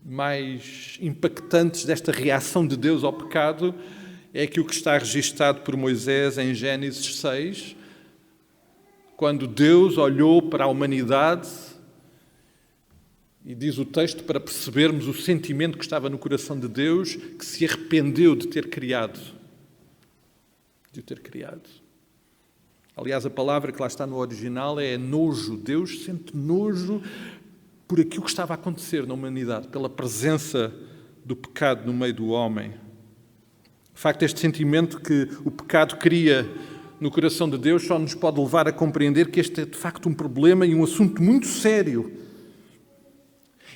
[SPEAKER 1] mais impactantes desta reação de Deus ao pecado é aquilo que está registado por Moisés em Gênesis 6, quando Deus olhou para a humanidade, e diz o texto, para percebermos o sentimento que estava no coração de Deus, que se arrependeu de ter criado. De o ter criado. Aliás, a palavra que lá está no original é nojo. Deus sente nojo por aquilo que estava a acontecer na humanidade, pela presença do pecado no meio do homem. De facto, este sentimento que o pecado cria no coração de Deus só nos pode levar a compreender que este é, de facto, um problema e um assunto muito sério.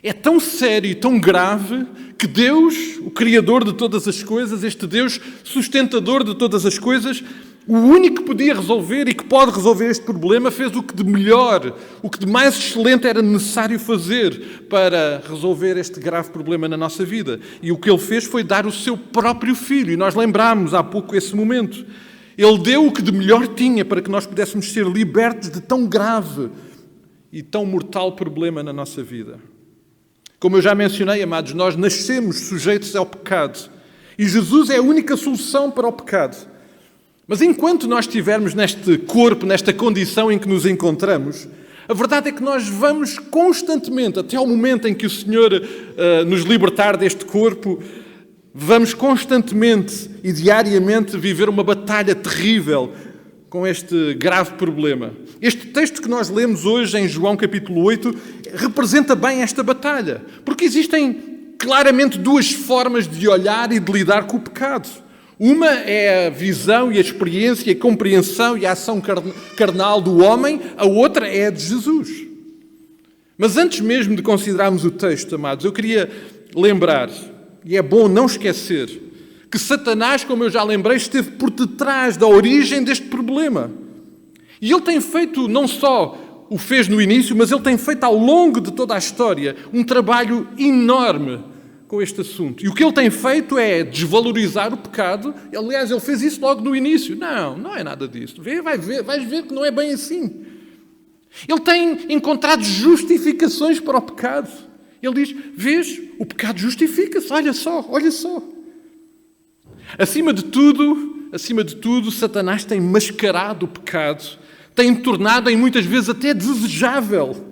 [SPEAKER 1] É tão sério e tão grave que Deus, o Criador de todas as coisas, este Deus sustentador de todas as coisas, o único que podia resolver e que pode resolver este problema, fez o que de melhor, o que de mais excelente era necessário fazer para resolver este grave problema na nossa vida. E o que ele fez foi dar o seu próprio Filho. E nós lembrámos há pouco esse momento. Ele deu o que de melhor tinha para que nós pudéssemos ser libertos de tão grave e tão mortal problema na nossa vida. Como eu já mencionei, amados, nós nascemos sujeitos ao pecado. E Jesus é a única solução para o pecado. Mas enquanto nós estivermos neste corpo, nesta condição em que nos encontramos, a verdade é que nós vamos constantemente, até ao momento em que o Senhor nos libertar deste corpo, vamos constantemente e diariamente viver uma batalha terrível com este grave problema. Este texto que nós lemos hoje em João capítulo 8 representa bem esta batalha, porque existem claramente duas formas de olhar e de lidar com o pecado. Uma é a visão e a experiência, a compreensão e a ação carnal do homem, a outra é a de Jesus. Mas antes mesmo de considerarmos o texto, amados, eu queria lembrar, e é bom não esquecer, que Satanás, como eu já lembrei, esteve por detrás da origem deste problema. E ele tem feito, não só o fez no início, mas ele tem feito ao longo de toda a história um trabalho enorme com este assunto. E o que ele tem feito é desvalorizar o pecado. Aliás, ele fez isso logo no início. Não é nada disso. Vais ver que não é bem assim. Ele tem encontrado justificações para o pecado. Ele diz, vês, o pecado justifica-se, olha só. Acima de tudo, Satanás tem mascarado o pecado, tem tornado em muitas vezes até desejável.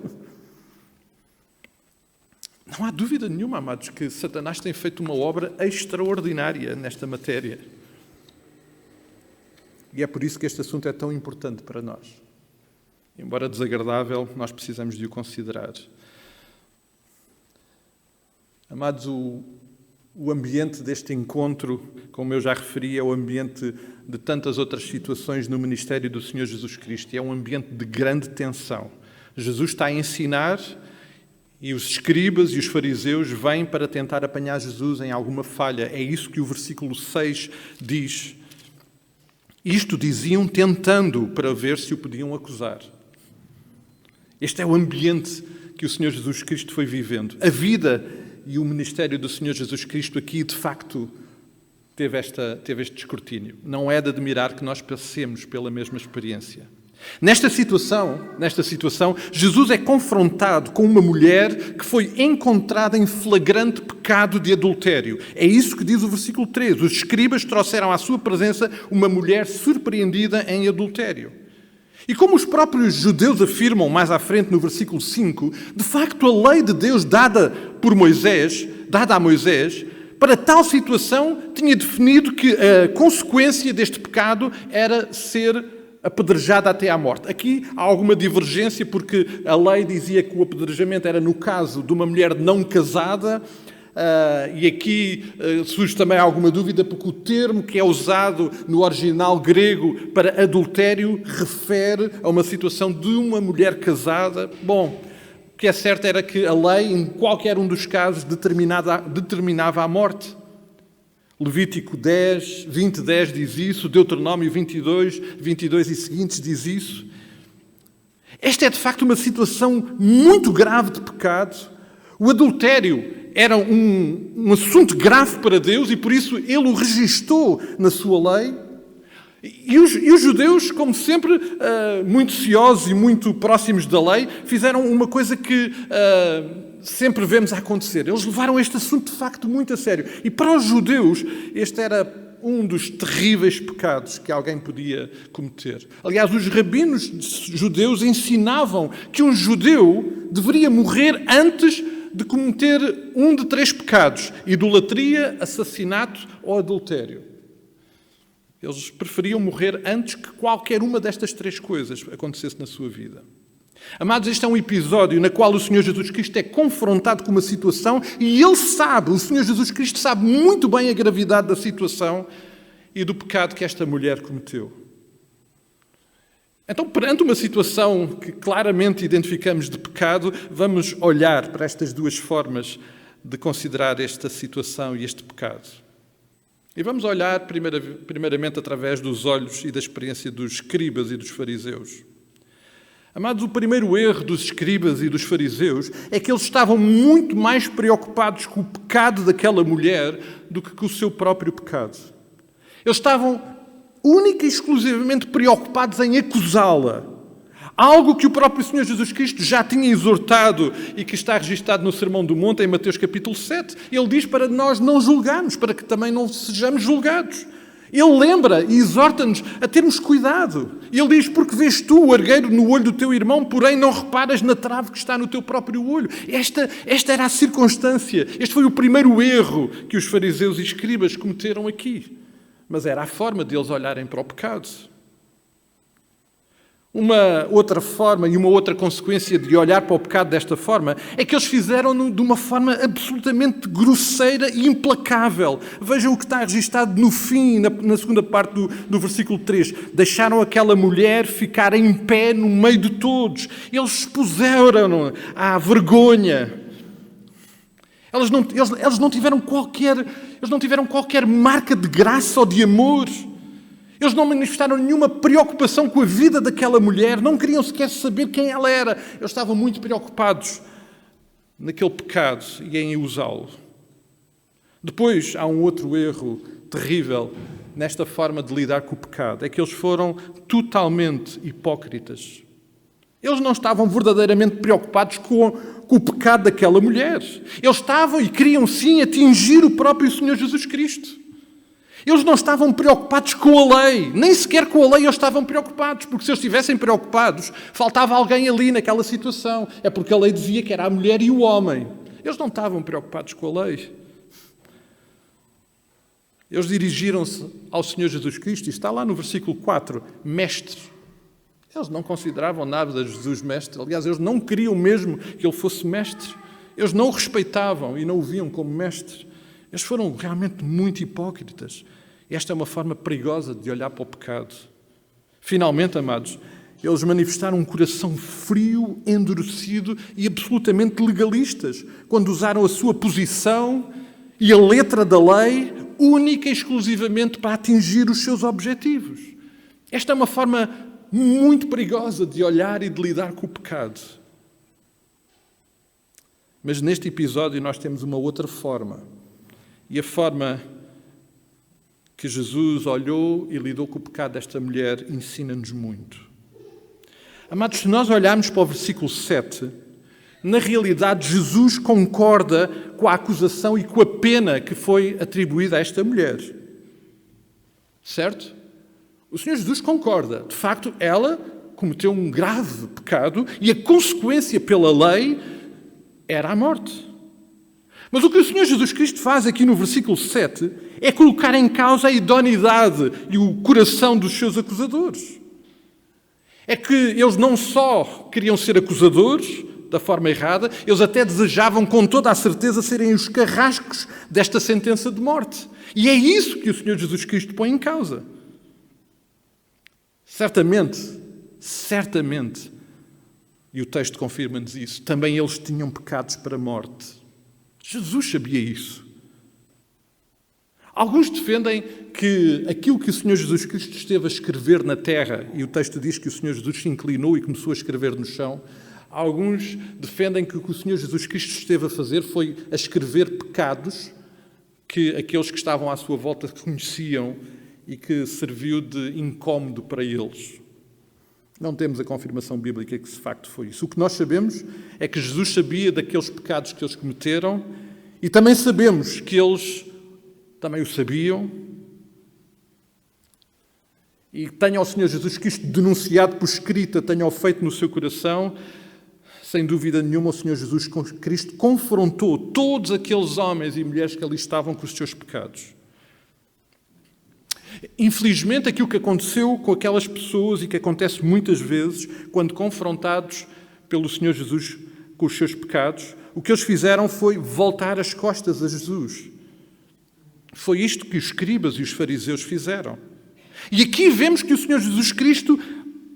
[SPEAKER 1] Não há dúvida nenhuma, amados, que Satanás tem feito uma obra extraordinária nesta matéria. E é por isso que este assunto é tão importante para nós. Embora desagradável, nós precisamos de o considerar. Amados, o ambiente deste encontro, como eu já referi, é o ambiente de tantas outras situações no ministério do Senhor Jesus Cristo. É um ambiente de grande tensão. Jesus está a ensinar e os escribas e os fariseus vêm para tentar apanhar Jesus em alguma falha. É isso que o versículo 6 diz. Isto diziam tentando para ver se o podiam acusar. Este é o ambiente que o Senhor Jesus Cristo foi vivendo. A vida e o ministério do Senhor Jesus Cristo aqui, de facto, teve este escrutínio. Não é de admirar que nós passemos pela mesma experiência. Nesta situação, Jesus é confrontado com uma mulher que foi encontrada em flagrante pecado de adultério. É isso que diz o versículo 3. Os escribas trouxeram à sua presença uma mulher surpreendida em adultério. E como os próprios judeus afirmam mais à frente no versículo 5, de facto a lei de Deus dada a Moisés, para tal situação tinha definido que a consequência deste pecado era ser apedrejada até à morte. Aqui há alguma divergência, porque a lei dizia que o apedrejamento era no caso de uma mulher não casada, e aqui surge também alguma dúvida, porque o termo que é usado no original grego para adultério refere a uma situação de uma mulher casada. Bom, o que é certo era que a lei, em qualquer um dos casos, determinava a morte. Levítico 20:10 diz isso, Deuteronômio 22 e seguintes diz isso. Esta é de facto uma situação muito grave de pecado. O adultério era um assunto grave para Deus e por isso ele o registou na sua lei. E os judeus, como sempre, muito ciosos e muito próximos da lei, fizeram uma coisa que sempre vemos a acontecer. Eles levaram este assunto de facto muito a sério. E para os judeus, este era um dos terríveis pecados que alguém podia cometer. Aliás, os rabinos judeus ensinavam que um judeu deveria morrer antes de cometer um de 3 pecados: idolatria, assassinato ou adultério. Eles preferiam morrer antes que qualquer uma destas 3 coisas acontecesse na sua vida. Amados, este é um episódio na qual o Senhor Jesus Cristo é confrontado com uma situação e o Senhor Jesus Cristo sabe muito bem a gravidade da situação e do pecado que esta mulher cometeu. Então, perante uma situação que claramente identificamos de pecado, vamos olhar para estas 2 formas de considerar esta situação e este pecado. E vamos olhar primeiramente através dos olhos e da experiência dos escribas e dos fariseus. Amados, o primeiro erro dos escribas e dos fariseus é que eles estavam muito mais preocupados com o pecado daquela mulher do que com o seu próprio pecado. Eles estavam única e exclusivamente preocupados em acusá-la. Algo que o próprio Senhor Jesus Cristo já tinha exortado e que está registado no Sermão do Monte, em Mateus capítulo 7. Ele diz para nós não julgarmos, para que também não sejamos julgados. Ele lembra e exorta-nos a termos cuidado. Ele diz, porque vês tu o argueiro no olho do teu irmão, porém não reparas na trave que está no teu próprio olho. Esta era a circunstância. Este foi o primeiro erro que os fariseus e escribas cometeram aqui. Mas era a forma deles olharem para o pecado. Uma outra forma e uma outra consequência de olhar para o pecado desta forma é que eles fizeram-no de uma forma absolutamente grosseira e implacável. Vejam o que está registado no fim, na segunda parte do versículo 3. Deixaram aquela mulher ficar em pé no meio de todos. Eles expuseram-no à vergonha. Eles não tiveram qualquer marca de graça ou de amor. Eles não manifestaram nenhuma preocupação com a vida daquela mulher, não queriam sequer saber quem ela era. Eles estavam muito preocupados naquele pecado e em usá-lo. Depois, há um outro erro terrível nesta forma de lidar com o pecado. É que eles foram totalmente hipócritas. Eles não estavam verdadeiramente preocupados com o pecado daquela mulher. Eles estavam e queriam sim atingir o próprio Senhor Jesus Cristo. Eles não estavam preocupados com a lei, nem sequer com a lei eles estavam preocupados, porque se eles estivessem preocupados, faltava alguém ali naquela situação. É porque a lei dizia que era a mulher e o homem. Eles não estavam preocupados com a lei. Eles dirigiram-se ao Senhor Jesus Cristo, e está lá no versículo 4, mestre. Eles não consideravam nada de Jesus mestre, aliás, eles não queriam mesmo que ele fosse mestre. Eles não o respeitavam e não o viam como mestre. Eles foram realmente muito hipócritas. Esta é uma forma perigosa de olhar para o pecado. Finalmente, amados, eles manifestaram um coração frio, endurecido e absolutamente legalistas, quando usaram a sua posição e a letra da lei única e exclusivamente para atingir os seus objetivos. Esta é uma forma muito perigosa de olhar e de lidar com o pecado. Mas neste episódio nós temos uma outra forma. E a forma que Jesus olhou e lidou com o pecado desta mulher ensina-nos muito. Amados, se nós olharmos para o versículo 7, na realidade Jesus concorda com a acusação e com a pena que foi atribuída a esta mulher. Certo? O Senhor Jesus concorda. De facto, ela cometeu um grave pecado e a consequência pela lei era a morte. Mas o que o Senhor Jesus Cristo faz aqui no versículo 7 é colocar em causa a idoneidade e o coração dos seus acusadores. É que eles não só queriam ser acusadores da forma errada, eles até desejavam com toda a certeza serem os carrascos desta sentença de morte. E é isso que o Senhor Jesus Cristo põe em causa. Certamente, e o texto confirma-nos isso, também eles tinham pecados para a morte. Jesus sabia isso. Alguns defendem que aquilo que o Senhor Jesus Cristo esteve a escrever na terra, e o texto diz que o Senhor Jesus se inclinou e começou a escrever no chão, alguns defendem que o que o Senhor Jesus Cristo esteve a fazer foi a escrever pecados que aqueles que estavam à sua volta conheciam e que serviu de incómodo para eles. Não temos a confirmação bíblica que de facto foi isso. O que nós sabemos é que Jesus sabia daqueles pecados que eles cometeram e também sabemos que eles também o sabiam e tenha o Senhor Jesus Cristo denunciado por escrita, tenha-o feito no seu coração. Sem dúvida nenhuma, o Senhor Jesus Cristo confrontou todos aqueles homens e mulheres que ali estavam com os seus pecados. Infelizmente, aquilo que aconteceu com aquelas pessoas e que acontece muitas vezes, quando confrontados pelo Senhor Jesus com os seus pecados, o que eles fizeram foi voltar as costas a Jesus. Foi isto que os escribas e os fariseus fizeram. E aqui vemos que o Senhor Jesus Cristo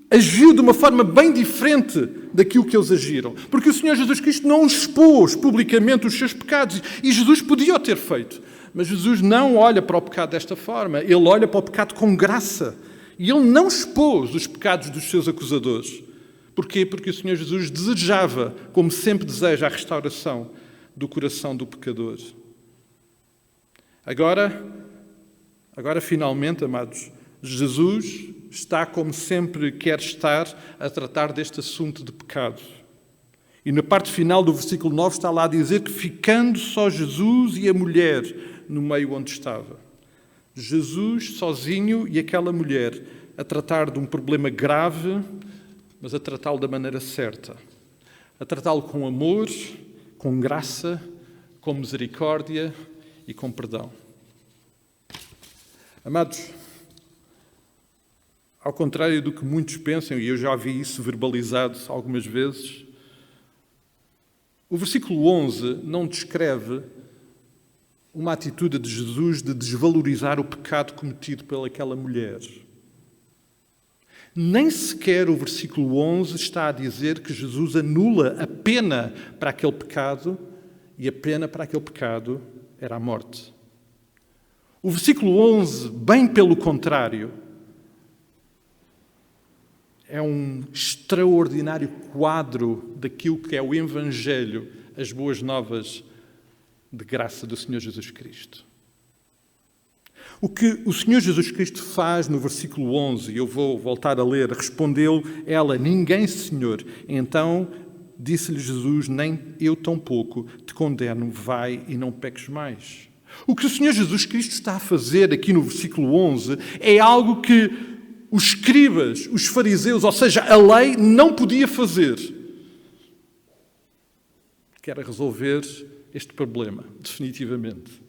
[SPEAKER 1] agiu de uma forma bem diferente daquilo que eles agiram. Porque o Senhor Jesus Cristo não expôs publicamente os seus pecados. E Jesus podia o ter feito. Mas Jesus não olha para o pecado desta forma. Ele olha para o pecado com graça. E ele não expôs os pecados dos seus acusadores. Porquê? Porque o Senhor Jesus desejava, como sempre deseja, a restauração do coração do pecador. Agora, finalmente, amados, Jesus está, como sempre quer estar, a tratar deste assunto de pecado. E na parte final do versículo 9 está lá a dizer que ficando só Jesus e a mulher no meio onde estava. Jesus sozinho e aquela mulher a tratar de um problema grave, mas a tratá-lo da maneira certa. A tratá-lo com amor, com graça, com misericórdia e com perdão. Amados, ao contrário do que muitos pensam, e eu já vi isso verbalizado algumas vezes, o versículo 11 não descreve uma atitude de Jesus de desvalorizar o pecado cometido pelaquela mulher. Nem sequer o versículo 11 está a dizer que Jesus anula a pena para aquele pecado, e a pena para aquele pecado era a morte. O versículo 11, bem pelo contrário, é um extraordinário quadro daquilo que é o Evangelho, as boas novas de graça do Senhor Jesus Cristo. O que o Senhor Jesus Cristo faz no versículo 11, e eu vou voltar a ler, respondeu ela, ninguém, Senhor. Então disse-lhe Jesus, nem eu tampouco te condeno, vai e não peques mais. O que o Senhor Jesus Cristo está a fazer aqui no versículo 11 é algo que os escribas, os fariseus, ou seja, a lei não podia fazer. Que era resolver este problema, definitivamente.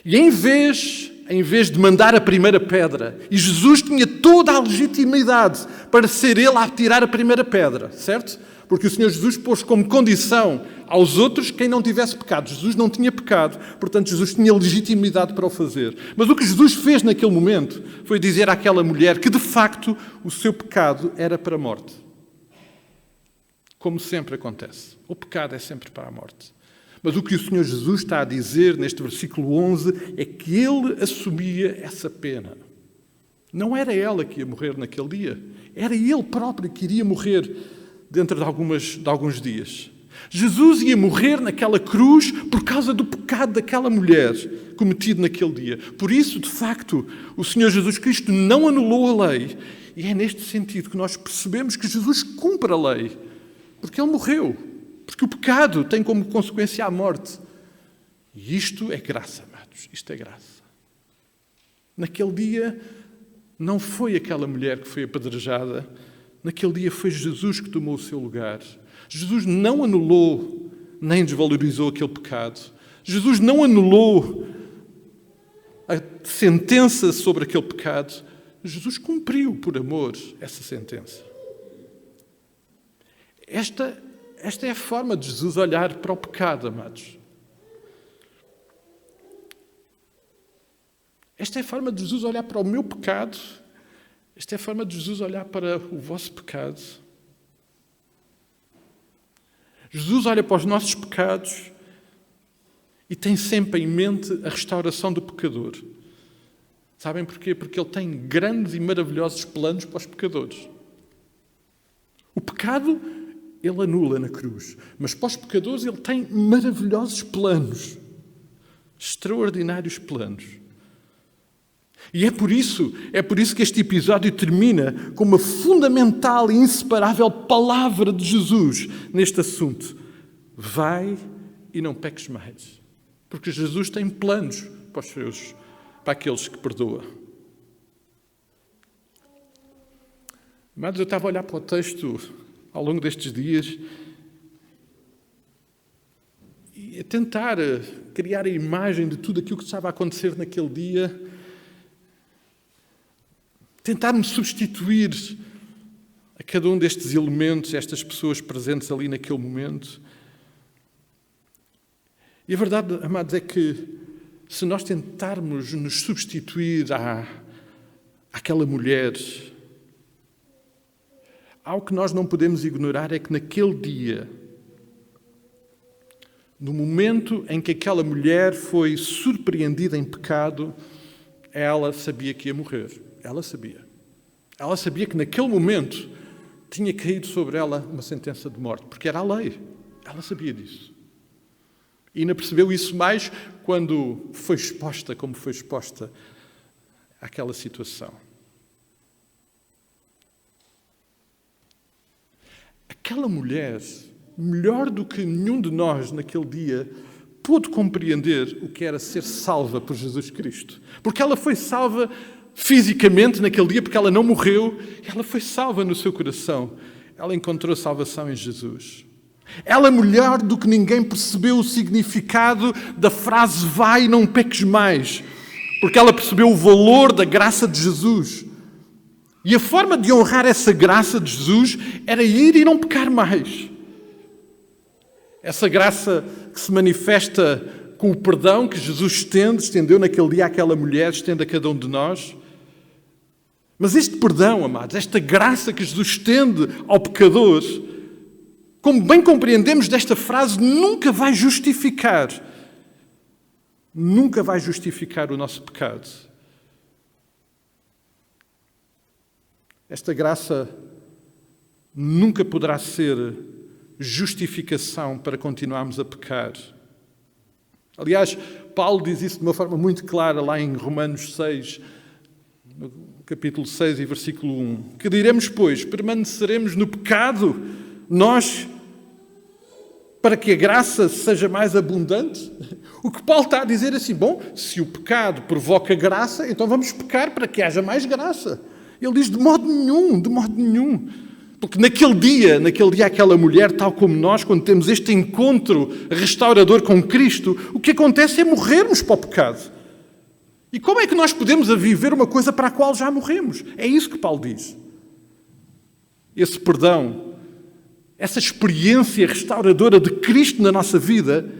[SPEAKER 1] E em vez de mandar a primeira pedra, e Jesus tinha toda a legitimidade para ser ele a tirar a primeira pedra, certo? Porque o Senhor Jesus pôs como condição aos outros quem não tivesse pecado. Jesus não tinha pecado, portanto Jesus tinha legitimidade para o fazer. Mas o que Jesus fez naquele momento foi dizer àquela mulher que de facto o seu pecado era para a morte. Como sempre acontece. O pecado é sempre para a morte. Mas o que o Senhor Jesus está a dizer neste versículo 11 é que ele assumia essa pena. Não era ela que ia morrer naquele dia. Era ele próprio que iria morrer dentro de alguns dias. Jesus ia morrer naquela cruz por causa do pecado daquela mulher cometido naquele dia. Por isso, de facto, o Senhor Jesus Cristo não anulou a lei. E é neste sentido que nós percebemos que Jesus cumpre a lei. Porque Ele morreu. Porque o pecado tem como consequência a morte. E isto é graça, amados. Isto é graça. Naquele dia, não foi aquela mulher que foi apedrejada. Naquele dia foi Jesus que tomou o seu lugar. Jesus não anulou nem desvalorizou aquele pecado. Jesus não anulou a sentença sobre aquele pecado. Jesus cumpriu, por amor, essa sentença. Esta é a forma de Jesus olhar para o pecado, amados. Esta é a forma de Jesus olhar para o meu pecado. Esta é a forma de Jesus olhar para o vosso pecado. Jesus olha para os nossos pecados e tem sempre em mente a restauração do pecador. Sabem porquê? Porque Ele tem grandes e maravilhosos planos para os pecadores. O pecado, Ele anula na cruz. Mas para os pecadores, Ele tem maravilhosos planos. Extraordinários planos. E é por isso que este episódio termina com uma fundamental e inseparável palavra de Jesus neste assunto. Vai e não peques mais. Porque Jesus tem planos para aqueles que perdoa. Mas eu estava a olhar para o texto ao longo destes dias e a tentar criar a imagem de tudo aquilo que estava a acontecer naquele dia. Tentar-me substituir a cada um destes elementos, estas pessoas presentes ali naquele momento. E a verdade, amados, é que se nós tentarmos nos substituir àquela mulher, algo que nós não podemos ignorar é que naquele dia, no momento em que aquela mulher foi surpreendida em pecado, ela sabia que ia morrer. Ela sabia. Ela sabia que naquele momento tinha caído sobre ela uma sentença de morte, porque era a lei. Ela sabia disso. E ainda percebeu isso mais quando foi exposta, como foi exposta àquela situação. Aquela mulher, melhor do que nenhum de nós naquele dia, pôde compreender o que era ser salva por Jesus Cristo. Porque ela foi salva fisicamente naquele dia, porque ela não morreu, ela foi salva no seu coração. Ela encontrou salvação em Jesus. Ela, melhor do que ninguém, percebeu o significado da frase vai e não peques mais, porque ela percebeu o valor da graça de Jesus. E a forma de honrar essa graça de Jesus era ir e não pecar mais. Essa graça que se manifesta com o perdão que Jesus estendeu naquele dia àquela mulher, estende a cada um de nós. Mas este perdão, amados, esta graça que Jesus estende ao pecador, como bem compreendemos desta frase, nunca vai justificar o nosso pecado. Esta graça nunca poderá ser justificação para continuarmos a pecar. Aliás, Paulo diz isso de uma forma muito clara lá em Romanos 6, no capítulo 6 e versículo 1. Que diremos, pois? Permaneceremos no pecado, nós, para que a graça seja mais abundante? O que Paulo está a dizer é assim, bom, se o pecado provoca graça, então vamos pecar para que haja mais graça. Ele diz, de modo nenhum. Porque naquele dia aquela mulher, tal como nós, quando temos este encontro restaurador com Cristo, o que acontece é morrermos para o pecado. E como é que nós podemos viver uma coisa para a qual já morremos? É isso que Paulo diz. Esse perdão, essa experiência restauradora de Cristo na nossa vida,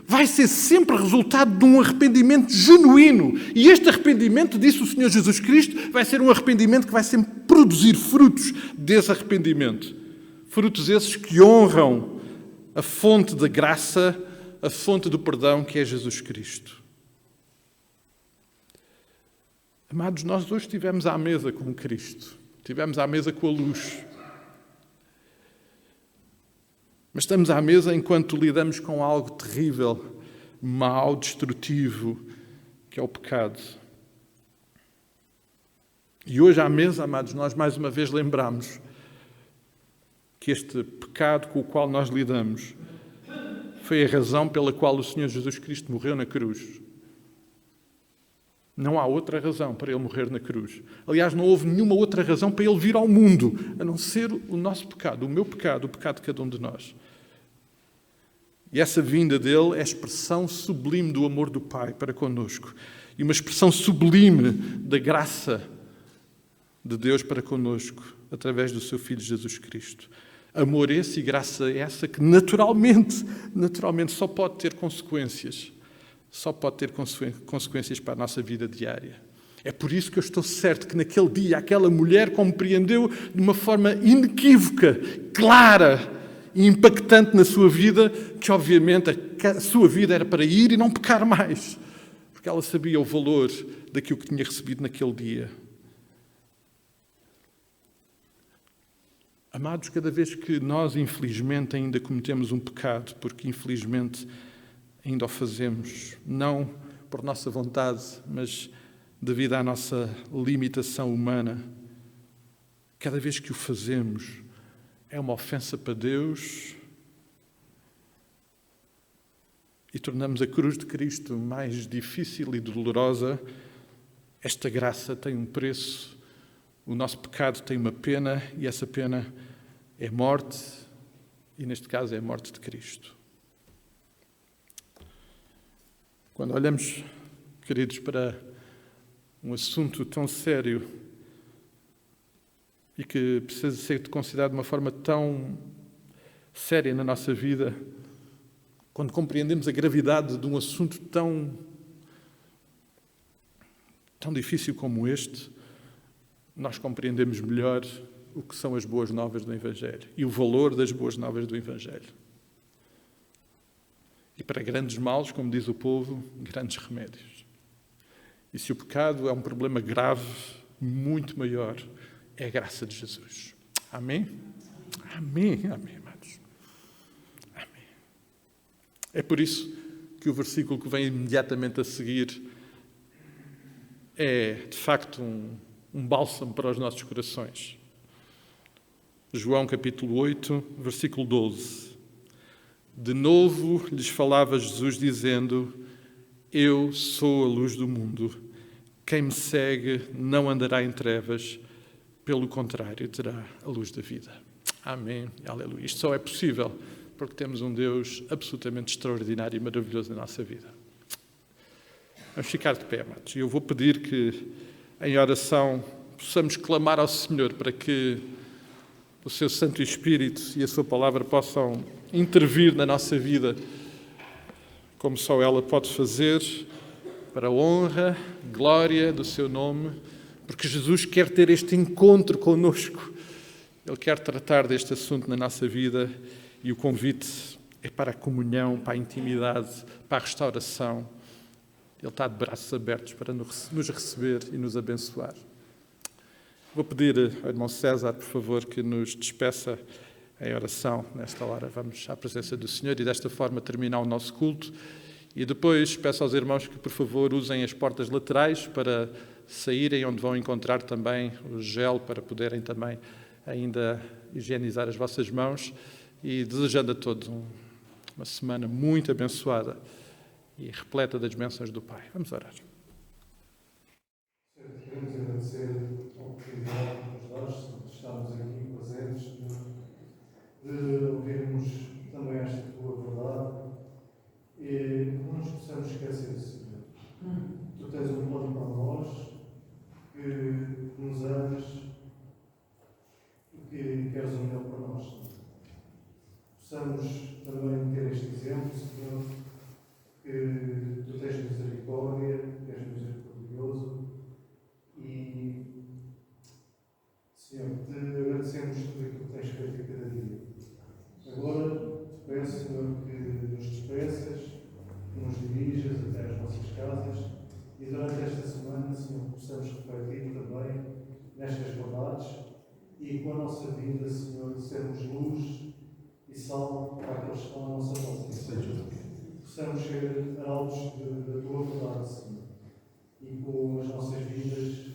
[SPEAKER 1] vai ser sempre resultado de um arrependimento genuíno. E este arrependimento, disse o Senhor Jesus Cristo, vai ser um arrependimento que vai sempre produzir frutos desse arrependimento. Frutos esses que honram a fonte da graça, a fonte do perdão que é Jesus Cristo. Amados, nós hoje estivemos à mesa com Cristo. Estivemos à mesa com a luz. Mas estamos à mesa enquanto lidamos com algo terrível, mau, destrutivo, que é o pecado. E hoje à mesa, amados, nós mais uma vez lembramos que este pecado com o qual nós lidamos foi a razão pela qual o Senhor Jesus Cristo morreu na cruz. Não há outra razão para Ele morrer na cruz. Aliás, não houve nenhuma outra razão para Ele vir ao mundo, a não ser o nosso pecado, o meu pecado, o pecado de cada um de nós. E essa vinda dele é a expressão sublime do amor do Pai para connosco. E uma expressão sublime da graça de Deus para connosco, através do seu Filho Jesus Cristo. Amor esse e graça essa que naturalmente só pode ter consequências. Só pode ter consequências para a nossa vida diária. É por isso que eu estou certo que naquele dia aquela mulher compreendeu de uma forma inequívoca, clara e impactante na sua vida, que obviamente a sua vida era para ir e não pecar mais. Porque ela sabia o valor daquilo que tinha recebido naquele dia. Amados, cada vez que nós, infelizmente, ainda cometemos um pecado, porque infelizmente ainda o fazemos, não por nossa vontade, mas devido à nossa limitação humana, cada vez que o fazemos, é uma ofensa para Deus e tornamos a cruz de Cristo mais difícil e dolorosa. Esta graça tem um preço, o nosso pecado tem uma pena e essa pena é morte, e neste caso é a morte de Cristo. Quando olhamos, queridos, para um assunto tão sério e que precisa ser considerado de uma forma tão séria na nossa vida, quando compreendemos a gravidade de um assunto tão difícil como este, nós compreendemos melhor o que são as boas novas do Evangelho e o valor das boas novas do Evangelho. E para grandes males, como diz o povo, grandes remédios. E se o pecado é um problema grave, muito maior, é a graça de Jesus. Amém? Amém, amém, amados. Amém. É por isso que o versículo que vem imediatamente a seguir é, de facto, um bálsamo para os nossos corações. João capítulo 8, versículo 12. De novo lhes falava Jesus dizendo: Eu sou a luz do mundo. Quem me segue não andará em trevas, pelo contrário, terá a luz da vida. Amém. Aleluia. Isto só é possível porque temos um Deus absolutamente extraordinário e maravilhoso na nossa vida. Vamos ficar de pé, amados. E eu vou pedir que, em oração, possamos clamar ao Senhor para que o seu Santo Espírito e a sua palavra possam intervir na nossa vida, como só ela pode fazer, para a honra, glória do seu nome, porque Jesus quer ter este encontro connosco. Ele quer tratar deste assunto na nossa vida e o convite é para a comunhão, para a intimidade, para a restauração. Ele está de braços abertos para nos receber e nos abençoar. Vou pedir ao irmão César, por favor, que nos despeça em oração nesta hora. Vamos à presença do Senhor e desta forma terminar o nosso culto. E depois peço aos irmãos que, por favor, usem as portas laterais para saírem, onde vão encontrar também o gel para poderem também ainda higienizar as vossas mãos. E desejando a todos uma semana muito abençoada e repleta das bênçãos do Pai. Vamos orar.
[SPEAKER 6] Queremos agradecer a oportunidade que nos dás de estarmos aqui presentes, de ouvirmos também esta tua verdade e não nos possamos esquecer do Senhor. Tu tens um plano para nós, que nos amas e que queres o melhor para nós. Possamos também ter este exemplo, Senhor, que tu tens misericórdia, que és misericordioso e, Senhor, te agradecemos tudo aquilo que tens feito a cada dia. Agora, te peço, Senhor, que nos despeças, que nos dirijas até às nossas casas e durante esta semana, Senhor, possamos refletir também nestas verdades e com a nossa vida, Senhor, sermos luz e e sal para aqueles que estão à nossa volta. Possamos ser alvos da tua verdade, Senhor, e com as nossas vidas